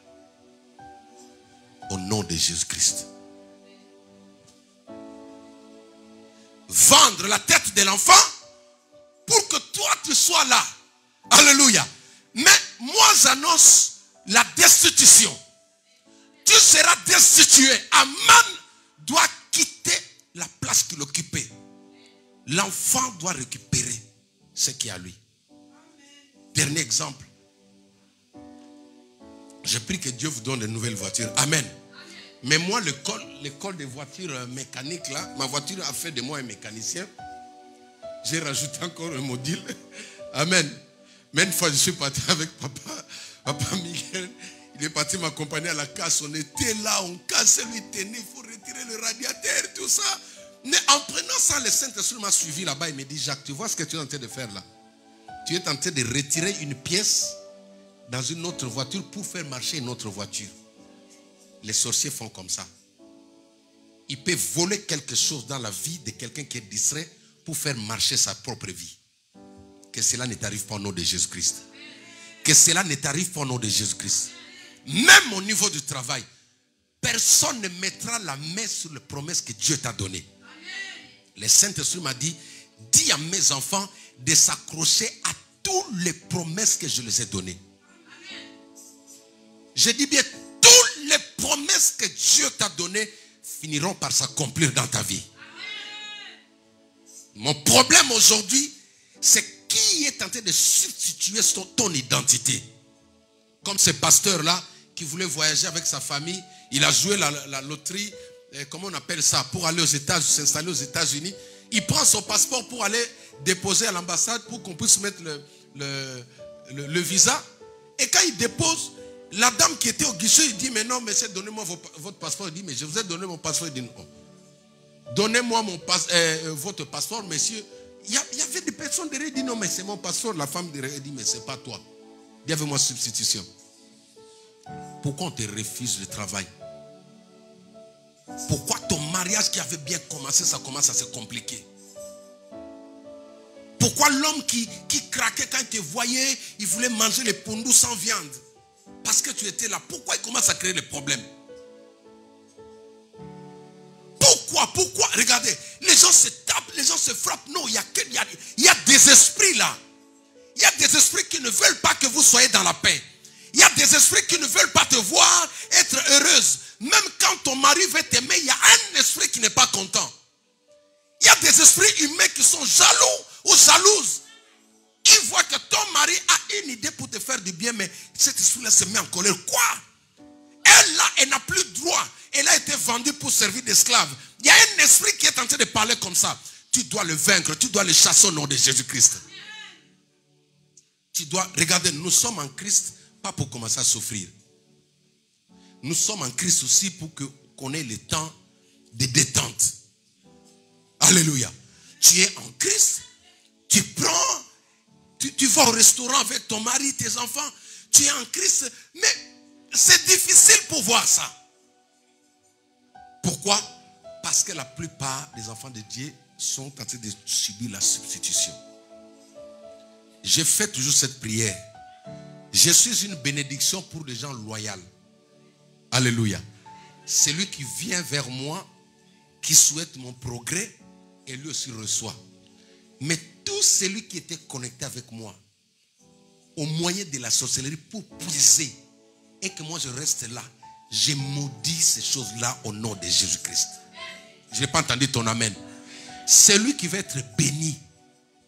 Au nom de Jésus-Christ. Vendre la tête de l'enfant pour que toi tu sois là. Alléluia. Mais moi j'annonce la destitution. Tu seras destitué. Aman doit quitter la place qu'il occupait. L'enfant doit récupérer ce qui est à lui. Dernier exemple. Je prie que Dieu vous donne de nouvelles voitures. Amen. Mais moi, l'école des voitures mécaniques, là, ma voiture a fait de moi un mécanicien. J'ai rajouté encore un module. Amen. Mais une fois, je suis parti avec papa Miguel. Il est parti m'accompagner à la casse. On était là, on cassait, lui tenait, il faut retirer le radiateur, tout ça. Mais en prenant ça, le Saint-Esprit m'a suivi là-bas. Il me dit, Jacques, tu vois ce que tu es en train de faire là? Tu es en train de retirer une pièce dans une autre voiture pour faire marcher une autre voiture. Les sorciers font comme ça. Ils peuvent voler quelque chose dans la vie de quelqu'un qui est distrait pour faire marcher sa propre vie. Que cela ne t'arrive pas au nom de Jésus-Christ. Que cela ne t'arrive pas au nom de Jésus-Christ. Même au niveau du travail, personne ne mettra la main sur les promesses que Dieu t'a données. Le Saint-Esprit m'a dit, dis à mes enfants de s'accrocher à toutes les promesses que je les ai données. Je dis bien, toutes les promesses que Dieu t'a données finiront par s'accomplir dans ta vie. Mon problème aujourd'hui, c'est qui est en train de substituer ton identité. Comme ce pasteur-là qui voulait voyager avec sa famille, il a joué la loterie, comment on appelle ça, pour aller aux États-Unis, s'installer aux États-Unis. Il prend son passeport pour aller déposer à l'ambassade pour qu'on puisse mettre le visa. Et quand il dépose, la dame qui était au guichet, il dit, mais non, monsieur, donnez-moi votre passeport. Il dit, mais je vous ai donné mon passeport. Il dit, non. Donnez-moi votre passeport, monsieur. Il y avait des personnes derrière, il dit, non, mais c'est mon passeport. La femme derrière, dit, mais c'est pas toi. Il y avait moi substitution. Pourquoi on te refuse le travail? Pourquoi ton mariage qui avait bien commencé, ça commence à se compliquer? Pourquoi l'homme qui craquait quand il te voyait, il voulait manger les pondous sans viande? Parce que tu étais là. Pourquoi il commence à créer des problèmes? Pourquoi? Regardez, les gens se tapent, les gens se frappent. Non, il y a des esprits là. Il y a des esprits qui ne veulent pas que vous soyez dans la paix. Il y a des esprits qui ne veulent pas te voir être heureuse. Même quand ton mari veut t'aimer, il y a un esprit qui n'est pas content. Il y a des esprits humains qui sont jaloux ou jalouses. Ils voient que ton mari a une idée pour te faire du bien, mais cet esprit-là se met en colère. Quoi? Elle là, elle n'a plus de droit. Elle a été vendue pour servir d'esclave. Il y a un esprit qui est en train de parler comme ça. Tu dois le vaincre, tu dois le chasser au nom de Jésus-Christ. Tu dois, regardez, nous sommes en Christ, pas pour commencer à souffrir. Nous sommes en Christ aussi pour qu'on ait le temps de détente. Alléluia. Tu es en Christ, tu prends, tu vas au restaurant avec ton mari, tes enfants, tu es en Christ, mais c'est difficile pour voir ça. Pourquoi? Parce que la plupart des enfants de Dieu sont en train de subir la substitution. Je fais toujours cette prière. Je suis une bénédiction pour les gens loyaux. Alléluia. Celui qui vient vers moi, qui souhaite mon progrès, et lui aussi reçoit. Mais tout celui qui était connecté avec moi, au moyen de la sorcellerie, pour puiser, et que moi je reste là, je maudis ces choses-là au nom de Jésus-Christ. Je n'ai pas entendu ton amen. Celui qui va être béni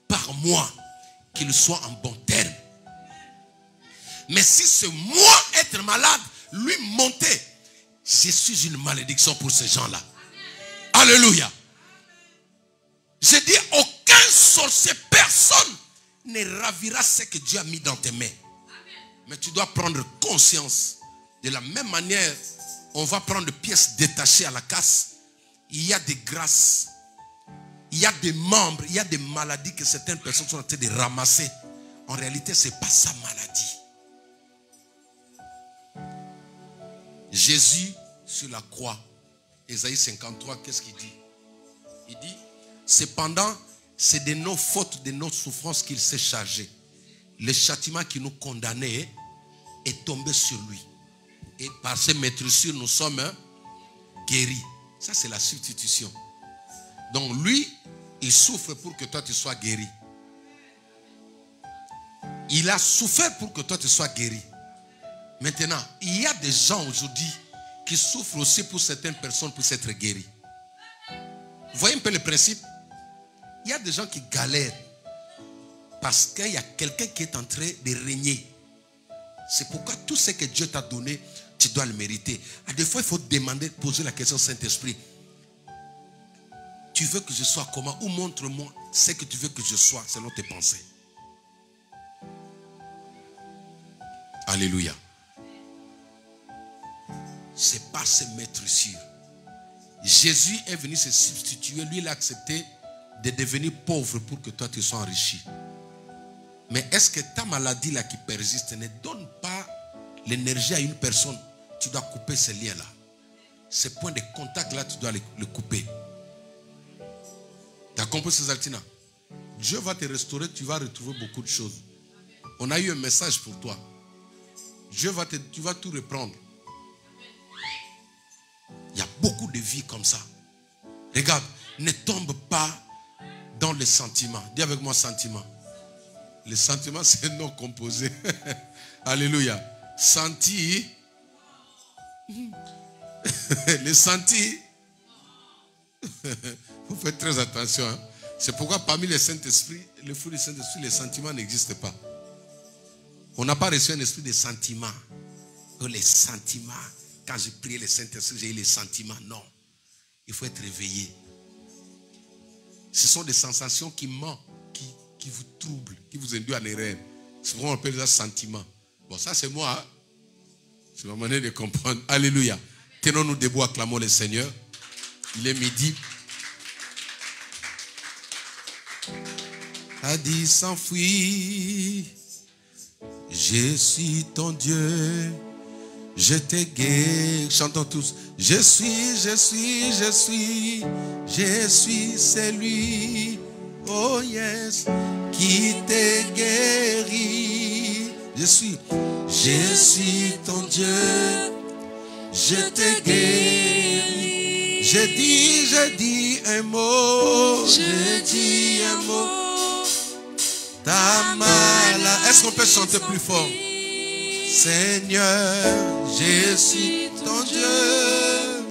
par moi, qu'il soit en bon terme. Mais si c'est moi être malade, lui monter, je suis une malédiction pour ces gens-là. Alléluia. Je dis, aucun sorcier, personne ne ravira ce que Dieu a mis dans tes mains. Mais tu dois prendre conscience. De la même manière, on va prendre des pièces détachées à la casse. Il y a des grâces. Il y a des membres, il y a des maladies que certaines personnes sont en train de ramasser. En réalité, ce n'est pas sa maladie. Jésus, sur la croix, Ésaïe 53, qu'est-ce qu'il dit? Il dit, cependant, c'est de nos fautes, de nos souffrances qu'il s'est chargé. Le châtiment qui nous condamnait est tombé sur lui. Et par ses maîtresures, nous sommes guéris. Ça, c'est la substitution. Donc lui, il souffre pour que toi tu sois guéri. Il a souffert pour que toi tu sois guéri. Maintenant, il y a des gens aujourd'hui qui souffrent aussi pour certaines personnes pour s'être guéris. Vous voyez un peu le principe? Il y a des gens qui galèrent parce qu'il y a quelqu'un qui est en train de régner. C'est pourquoi tout ce que Dieu t'a donné, tu dois le mériter. À des fois, il faut demander, poser la question au Saint-Esprit. Tu veux que je sois comment? Ou montre-moi ce que tu veux que je sois selon tes pensées. Alléluia. C'est par ses maîtresures. Jésus est venu se substituer. Lui, il a accepté de devenir pauvre pour que toi tu sois enrichi. Mais est-ce que ta maladie là qui persiste ne donne pas l'énergie à une personne? Tu dois couper ces liens-là. Ces points de contact là, tu dois le couper. Tu as compris ces Altina? Dieu va te restaurer, tu vas retrouver beaucoup de choses. On a eu un message pour toi. Tu vas tout reprendre. Il y a beaucoup de vies comme ça. Regarde, ne tombe pas dans les sentiments. Dis avec moi sentiment. Les sentiments, c'est un nom composé. Alléluia. Senti. Les sentis. Vous faites très attention. Hein? C'est pourquoi parmi les Saint-Esprit, le fruit du Saint-Esprit, les sentiments n'existent pas. On n'a pas reçu un esprit de sentiments. Les sentiments. Quand j'ai prié le Saint-Esprit, j'ai eu les sentiments. Non. Il faut être réveillé. Ce sont des sensations qui mentent, qui vous troublent, qui vous induisent en erreur. C'est pourquoi on appelle ça sentiment. Bon, ça c'est moi. Hein? C'est ma manière de comprendre. Alléluia. Tenons-nous debout, acclamons le Seigneur. Il est midi. A dit s'enfuir. Je suis ton Dieu. Je t'ai guéri. Chantons tous. Je suis celui, oh yes, qui t'ai guéri. Je suis ton Dieu, je t'ai guéri. Je dis un mot, ta maladie. Est-ce qu'on peut chanter plus fort? Seigneur, je suis ton Dieu,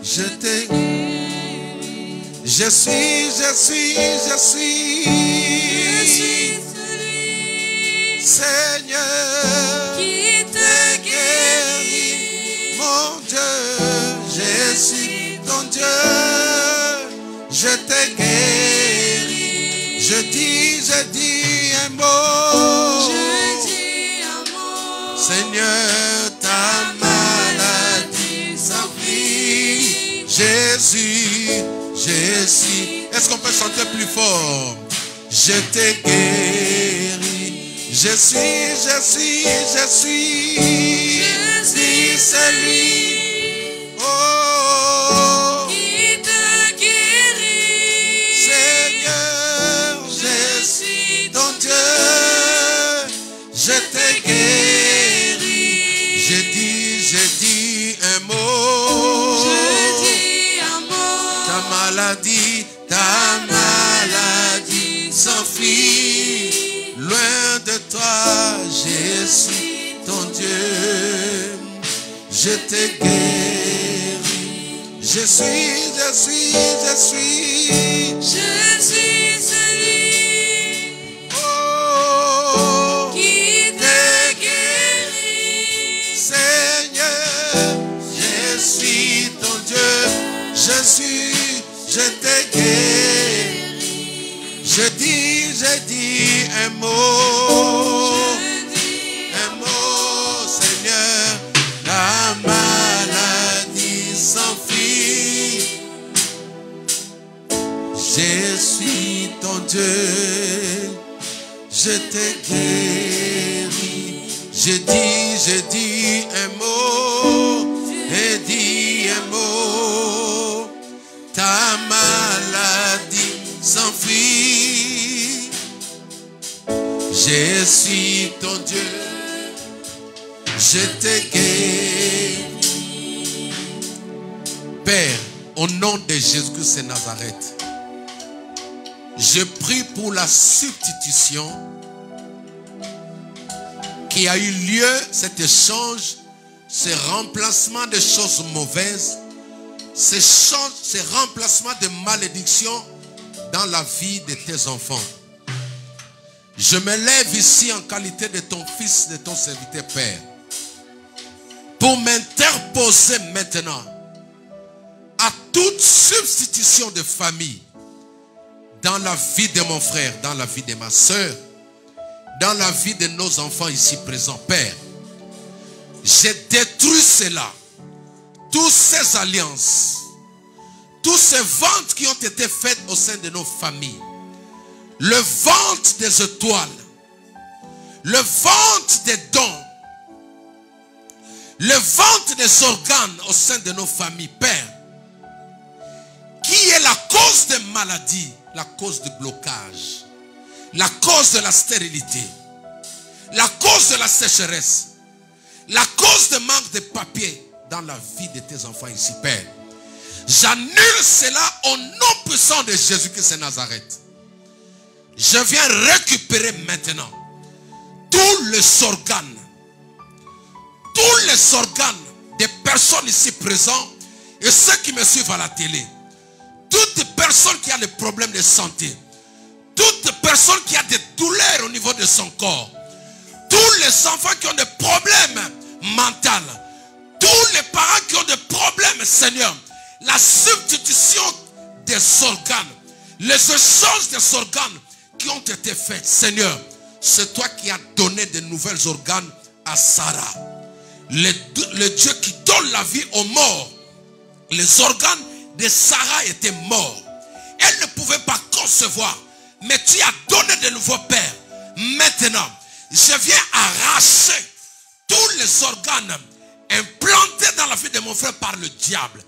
je t'ai guéri. Je suis celui, Seigneur, qui t'a guéri. Mon Dieu, je suis ton Dieu, je t'ai guéri. Je dis un mot, Seigneur, ta maladie s'enfuit. Jésus. Est-ce qu'on peut chanter plus fort? Je t'ai guéri. Je suis celui, oh, qui t'a guéri. Seigneur, je suis ton Dieu, je t'ai guéri. Je dis un mot, ta maladie s'enfuit. Loin de toi, je suis ton Dieu, je t'ai guéri. Je suis celui, oh, qui t'ai guéri. Seigneur, je suis ton Dieu, je t'ai guéri. Je dis un mot, Seigneur, la maladie s'enfuit. Je suis ton Dieu, je t'ai guéri. Je dis un mot, ta maladie s'enfuit. Je suis ton Dieu, je t'ai guéri. Père, au nom de Jésus-Christ de Nazareth, je prie pour la substitution qui a eu lieu, cet échange, ce remplacement de choses mauvaises, ce remplacement de malédiction dans la vie de tes enfants. Je me lève ici en qualité de ton fils, de ton serviteur Père, pour m'interposer maintenant à toute substitution de famille dans la vie de mon frère, dans la vie de ma soeur, dans la vie de nos enfants ici présents, Père. J'ai détruit cela, toutes ces alliances, toutes ces ventes qui ont été faites au sein de nos familles, le vente des étoiles, le vente des dons, le vente des organes au sein de nos familles, Père, qui est la cause des maladies, la cause du blocage, la cause de la stérilité, la cause de la sécheresse, la cause de manque de papier dans la vie de tes enfants ici, Père. J'annule cela au nom puissant de Jésus-Christ de Nazareth. Je viens récupérer maintenant tous les organes des personnes ici présentes et ceux qui me suivent à la télé. Toute personne qui a des problèmes de santé, toute personne qui a des douleurs au niveau de son corps, tous les enfants qui ont des problèmes mentaux, tous les parents qui ont des problèmes, Seigneur, la substitution des organes, les échanges des organes qui ont été faits, Seigneur, c'est toi qui as donné de nouveaux organes à Sarah. Le Dieu qui donne la vie aux morts. Les organes de Sarah étaient morts. Elle ne pouvait pas concevoir. Mais tu as donné de nouveaux pères. Maintenant, je viens arracher tous les organes implanté dans la vie de mon frère par le diable,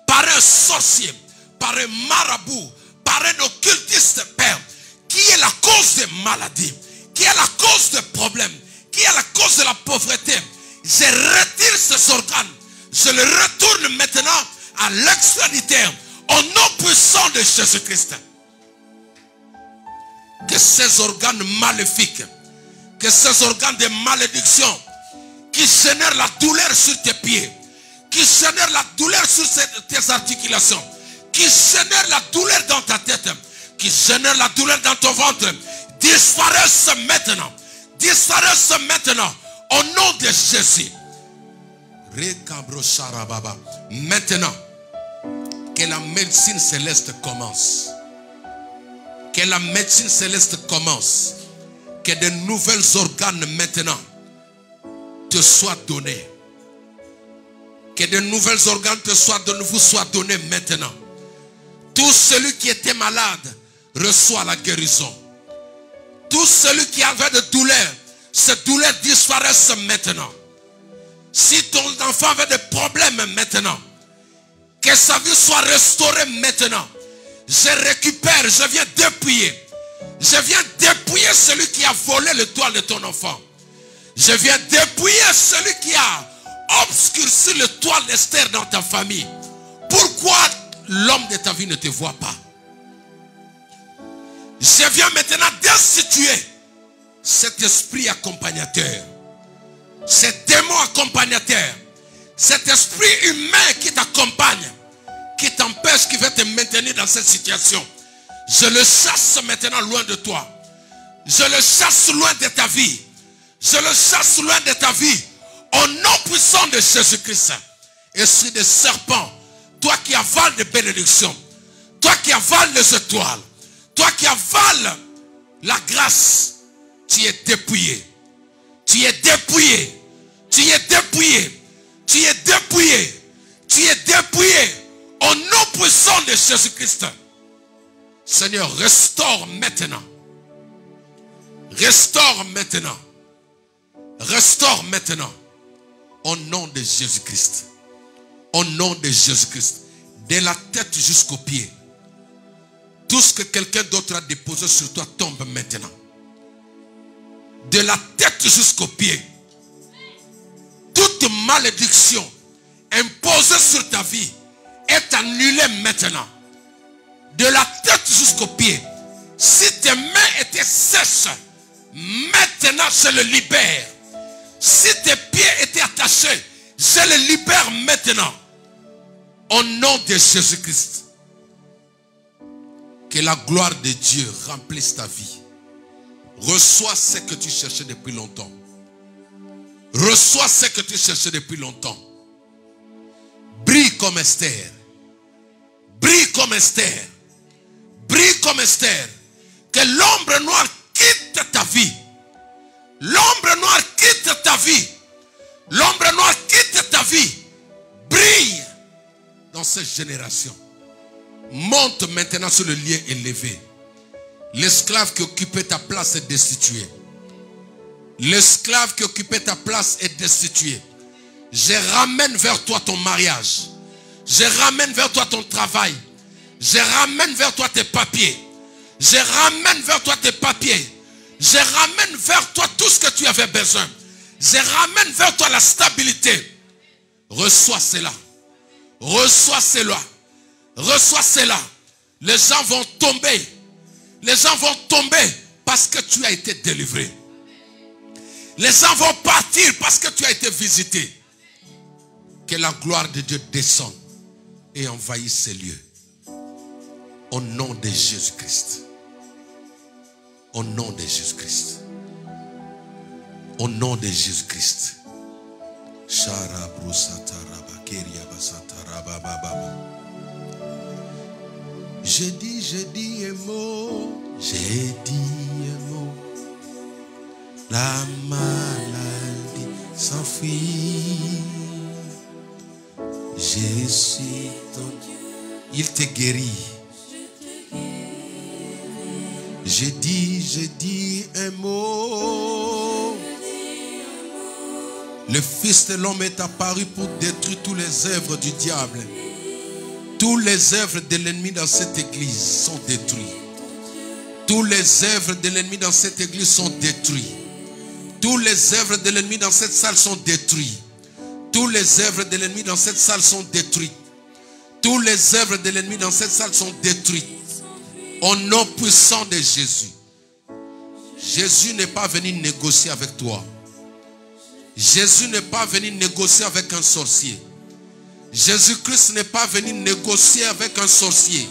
par un sorcier, par un marabout, par un occultiste, Père, qui est la cause des maladies, qui est la cause des problèmes, qui est la cause de la pauvreté. Je retire ces organes, je les retourne maintenant à l'extrémité, au nom puissant de Jésus-Christ. Que ces organes maléfiques, que ces organes de malédiction qui génèrent la douleur sur tes pieds, qui génèrent la douleur sur tes articulations, qui génèrent la douleur dans ta tête, qui génèrent la douleur dans ton ventre, disparaissent maintenant. Disparaissent maintenant au nom de Jésus. Maintenant, que la médecine céleste commence. Que la médecine céleste commence. Que de nouvelles organes maintenant te soient donnés. Que de nouvelles organes vous soient donnés maintenant. Tout celui qui était malade reçoit la guérison. Tout celui qui avait de douleur, cette douleur disparaisse maintenant. Si ton enfant avait des problèmes maintenant, que sa vie soit restaurée maintenant. Je récupère, je viens dépouiller. Je viens dépouiller celui qui a volé le toit de ton enfant. Je viens dépouiller celui qui a obscurci le toit d'Esther dans ta famille. Pourquoi l'homme de ta vie ne te voit pas? Je viens maintenant destituer cet esprit accompagnateur, cet démon accompagnateur, cet esprit humain qui t'accompagne, qui t'empêche, qui veut te maintenir dans cette situation. Je le chasse maintenant loin de toi. Je le chasse loin de ta vie. Je le chasse loin de ta vie. Au nom puissant de Jésus-Christ. Esprit de serpent, toi qui avales des bénédictions, toi qui avales les étoiles, toi qui avales la grâce, tu es dépouillé. Tu es dépouillé. Tu es dépouillé. Tu es dépouillé. Tu es dépouillé. Au nom puissant de Jésus-Christ. Seigneur, restaure maintenant. Restaure maintenant. Restaure maintenant. Au nom de Jésus-Christ. Au nom de Jésus-Christ. De la tête jusqu'aux pieds. Tout ce que quelqu'un d'autre a déposé sur toi tombe maintenant. De la tête jusqu'aux pieds. Toute malédiction imposée sur ta vie est annulée maintenant. De la tête jusqu'aux pieds. Si tes mains étaient sèches, maintenant je le libère. Si tes pieds étaient attachés, je le libère maintenant. Au nom de Jésus-Christ. Que la gloire de Dieu remplisse ta vie. Reçois ce que tu cherchais depuis longtemps. Reçois ce que tu cherchais depuis longtemps. Brille comme Esther. Brille comme Esther. Brille comme Esther. Que l'ombre noire quitte ta vie. L'ombre noire quitte ta vie. L'ombre noire quitte ta vie. Brille dans cette génération. Monte maintenant sur le lieu élevé. L'esclave qui occupait ta place est destitué. L'esclave qui occupait ta place est destitué. Je ramène vers toi ton mariage. Je ramène vers toi ton travail. Je ramène vers toi tes papiers. Je ramène vers toi tes papiers. Je ramène vers toi tout ce que tu avais besoin. Je ramène vers toi la stabilité. Reçois cela. Reçois cela. Reçois cela. Les gens vont tomber. Les gens vont tomber parce que tu as été délivré. Les gens vont partir parce que tu as été visité. Que la gloire de Dieu descende et envahisse ces lieux. Au nom de Jésus-Christ. Au nom de Jésus-Christ. Au nom de Jésus-Christ. J'ai dit un mot. J'ai dit un mot. La maladie s'enfuit. Je suis ton Dieu. Il te guérit. J'ai dit un mot. Le Fils de l'homme est apparu pour détruire toutes les œuvres du diable. Toutes les œuvres de l'ennemi dans cette église sont détruites. Toutes les œuvres de l'ennemi dans cette église sont détruites. Toutes les œuvres de l'ennemi dans cette salle sont détruites. Toutes les œuvres de l'ennemi dans cette salle sont détruites. Toutes les œuvres de l'ennemi dans cette salle sont détruites. Au nom puissant de Jésus. Jésus n'est pas venu négocier avec toi. Jésus n'est pas venu négocier avec un sorcier. Jésus-Christ n'est pas venu négocier avec un sorcier.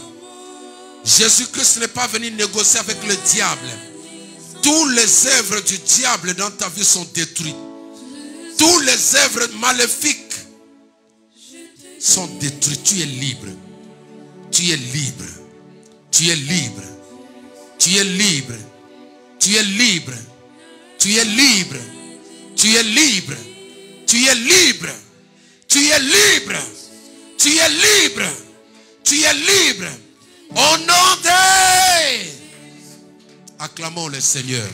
Jésus-Christ n'est pas venu négocier avec le diable. Toutes les œuvres du diable dans ta vie sont détruites. Toutes les œuvres maléfiques sont détruites. Tu es libre. Tu es libre. Tu es libre. Tu es libre. Tu es libre. Tu es libre. Tu es libre. Tu es libre. Tu es libre. Tu es libre. Tu es libre. Au nom de... Acclamons le Seigneur.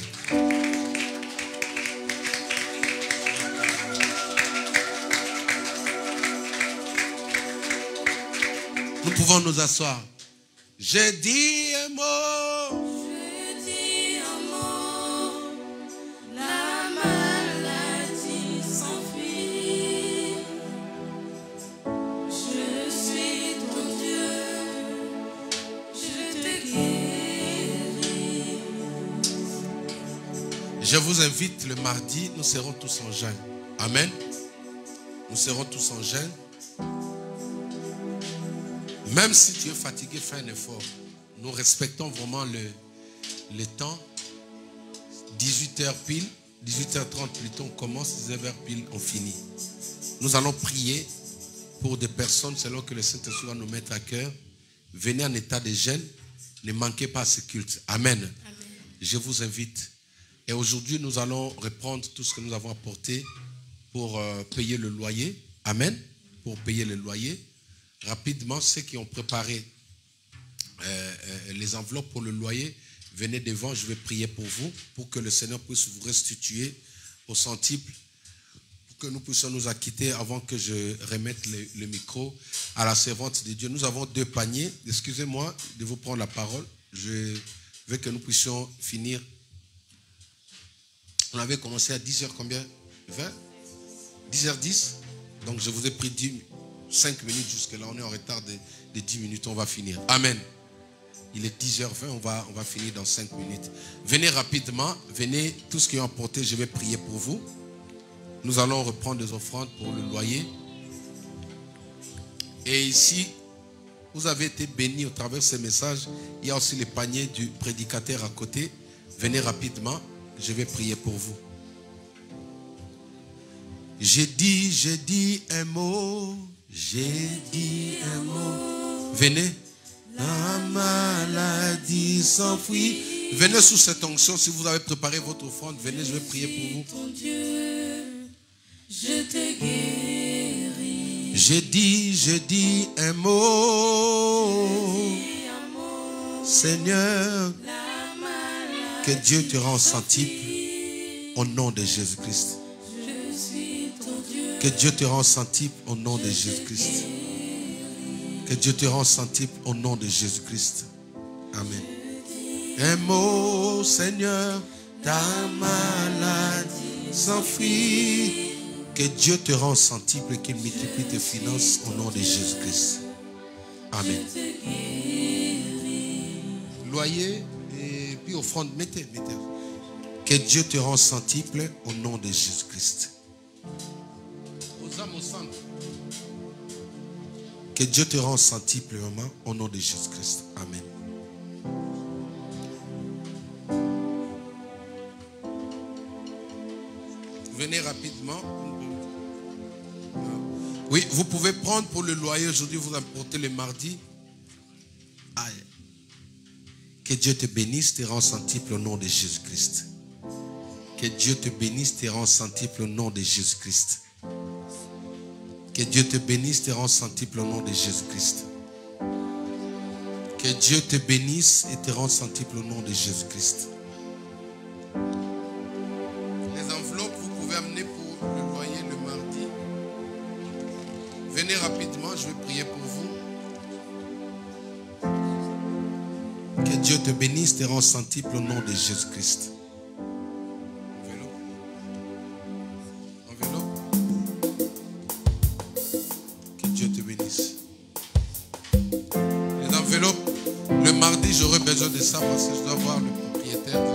Nous pouvons nous asseoir. J'ai dit un mot. J'ai dit un mot. La maladie s'enfuit. Je suis ton Dieu. Je te guéris. Je vous invite le mardi, nous serons tous en jeûne. Amen. Nous serons tous en jeûne. Même si tu es fatigué, fais un effort. Nous respectons vraiment le temps. 18h pile, 18h30 plutôt, on commence, 19h pile, on finit. Nous allons prier pour des personnes selon que le Saint-Esprit va nous mettre à cœur. Venez en état de jeûne. Ne manquez pas ce culte. Amen. Amen. Je vous invite. Et aujourd'hui, nous allons reprendre tout ce que nous avons apporté pour payer le loyer. Amen. Pour payer le loyer. Rapidement, ceux qui ont préparé les enveloppes pour le loyer, venez devant, je vais prier pour vous, pour que le Seigneur puisse vous restituer au centuple, pour que nous puissions nous acquitter avant que je remette le micro à la servante de Dieu. Nous avons 2 paniers. Excusez-moi de vous prendre la parole. Je veux que nous puissions finir. On avait commencé à 10h combien? 20? 10h10. Donc je vous ai pris 5 minutes jusque là. On est en retard de 10 minutes. On va finir. Amen. Il est 10h20. On va finir dans 5 minutes. Venez rapidement. Venez. Tout ce qui est apporté, je vais prier pour vous. Nous allons reprendre des offrandes pour le loyer. Et ici, vous avez été bénis au travers de ces messages. Il y a aussi les paniers du prédicateur à côté. Venez rapidement. Je vais prier pour vous. J'ai dit un mot. J'ai dit un mot. Venez. La maladie s'enfuit. Venez sous cette onction. Si vous avez préparé votre offrande, venez, je vais prier pour vous. Ton Dieu, je te guéris. J'ai dit un mot. Seigneur, que Dieu te rende centuple au nom de Jésus-Christ. Que Dieu te rende centuple au nom de Jésus-Christ. Que Dieu te rende centuple au nom de Jésus-Christ. Amen. Un mot, Seigneur, ta maladie s'enfuit. Que Dieu te rende centuple et qu'il multiplie tes finances au nom de Jésus-Christ. Amen. Loyer et puis offrande, mettez. Que Dieu te rende centuple au nom de Jésus-Christ. Aux âmes au centre. Que Dieu te rende centuple, maman, au nom de Jésus-Christ. Amen. Venez rapidement. Oui, vous pouvez prendre pour le loyer. Aujourd'hui, vous apportez le mardi. Aïe. Que Dieu te bénisse, te rende centuple au nom de Jésus-Christ. Que Dieu te bénisse, te rende centuple au nom de Jésus-Christ. Que Dieu te bénisse, te rende centuple au nom de Jésus-Christ. Que Dieu te bénisse et te rende centuple au nom de Jésus-Christ. Les enveloppes, vous pouvez amener pour le loyer le Dieu te bénisse, te rend centuple au nom de Jésus-Christ. Enveloppe. Que Dieu te bénisse. Les enveloppes, le mardi, j'aurai besoin de ça parce que je dois voir le propriétaire.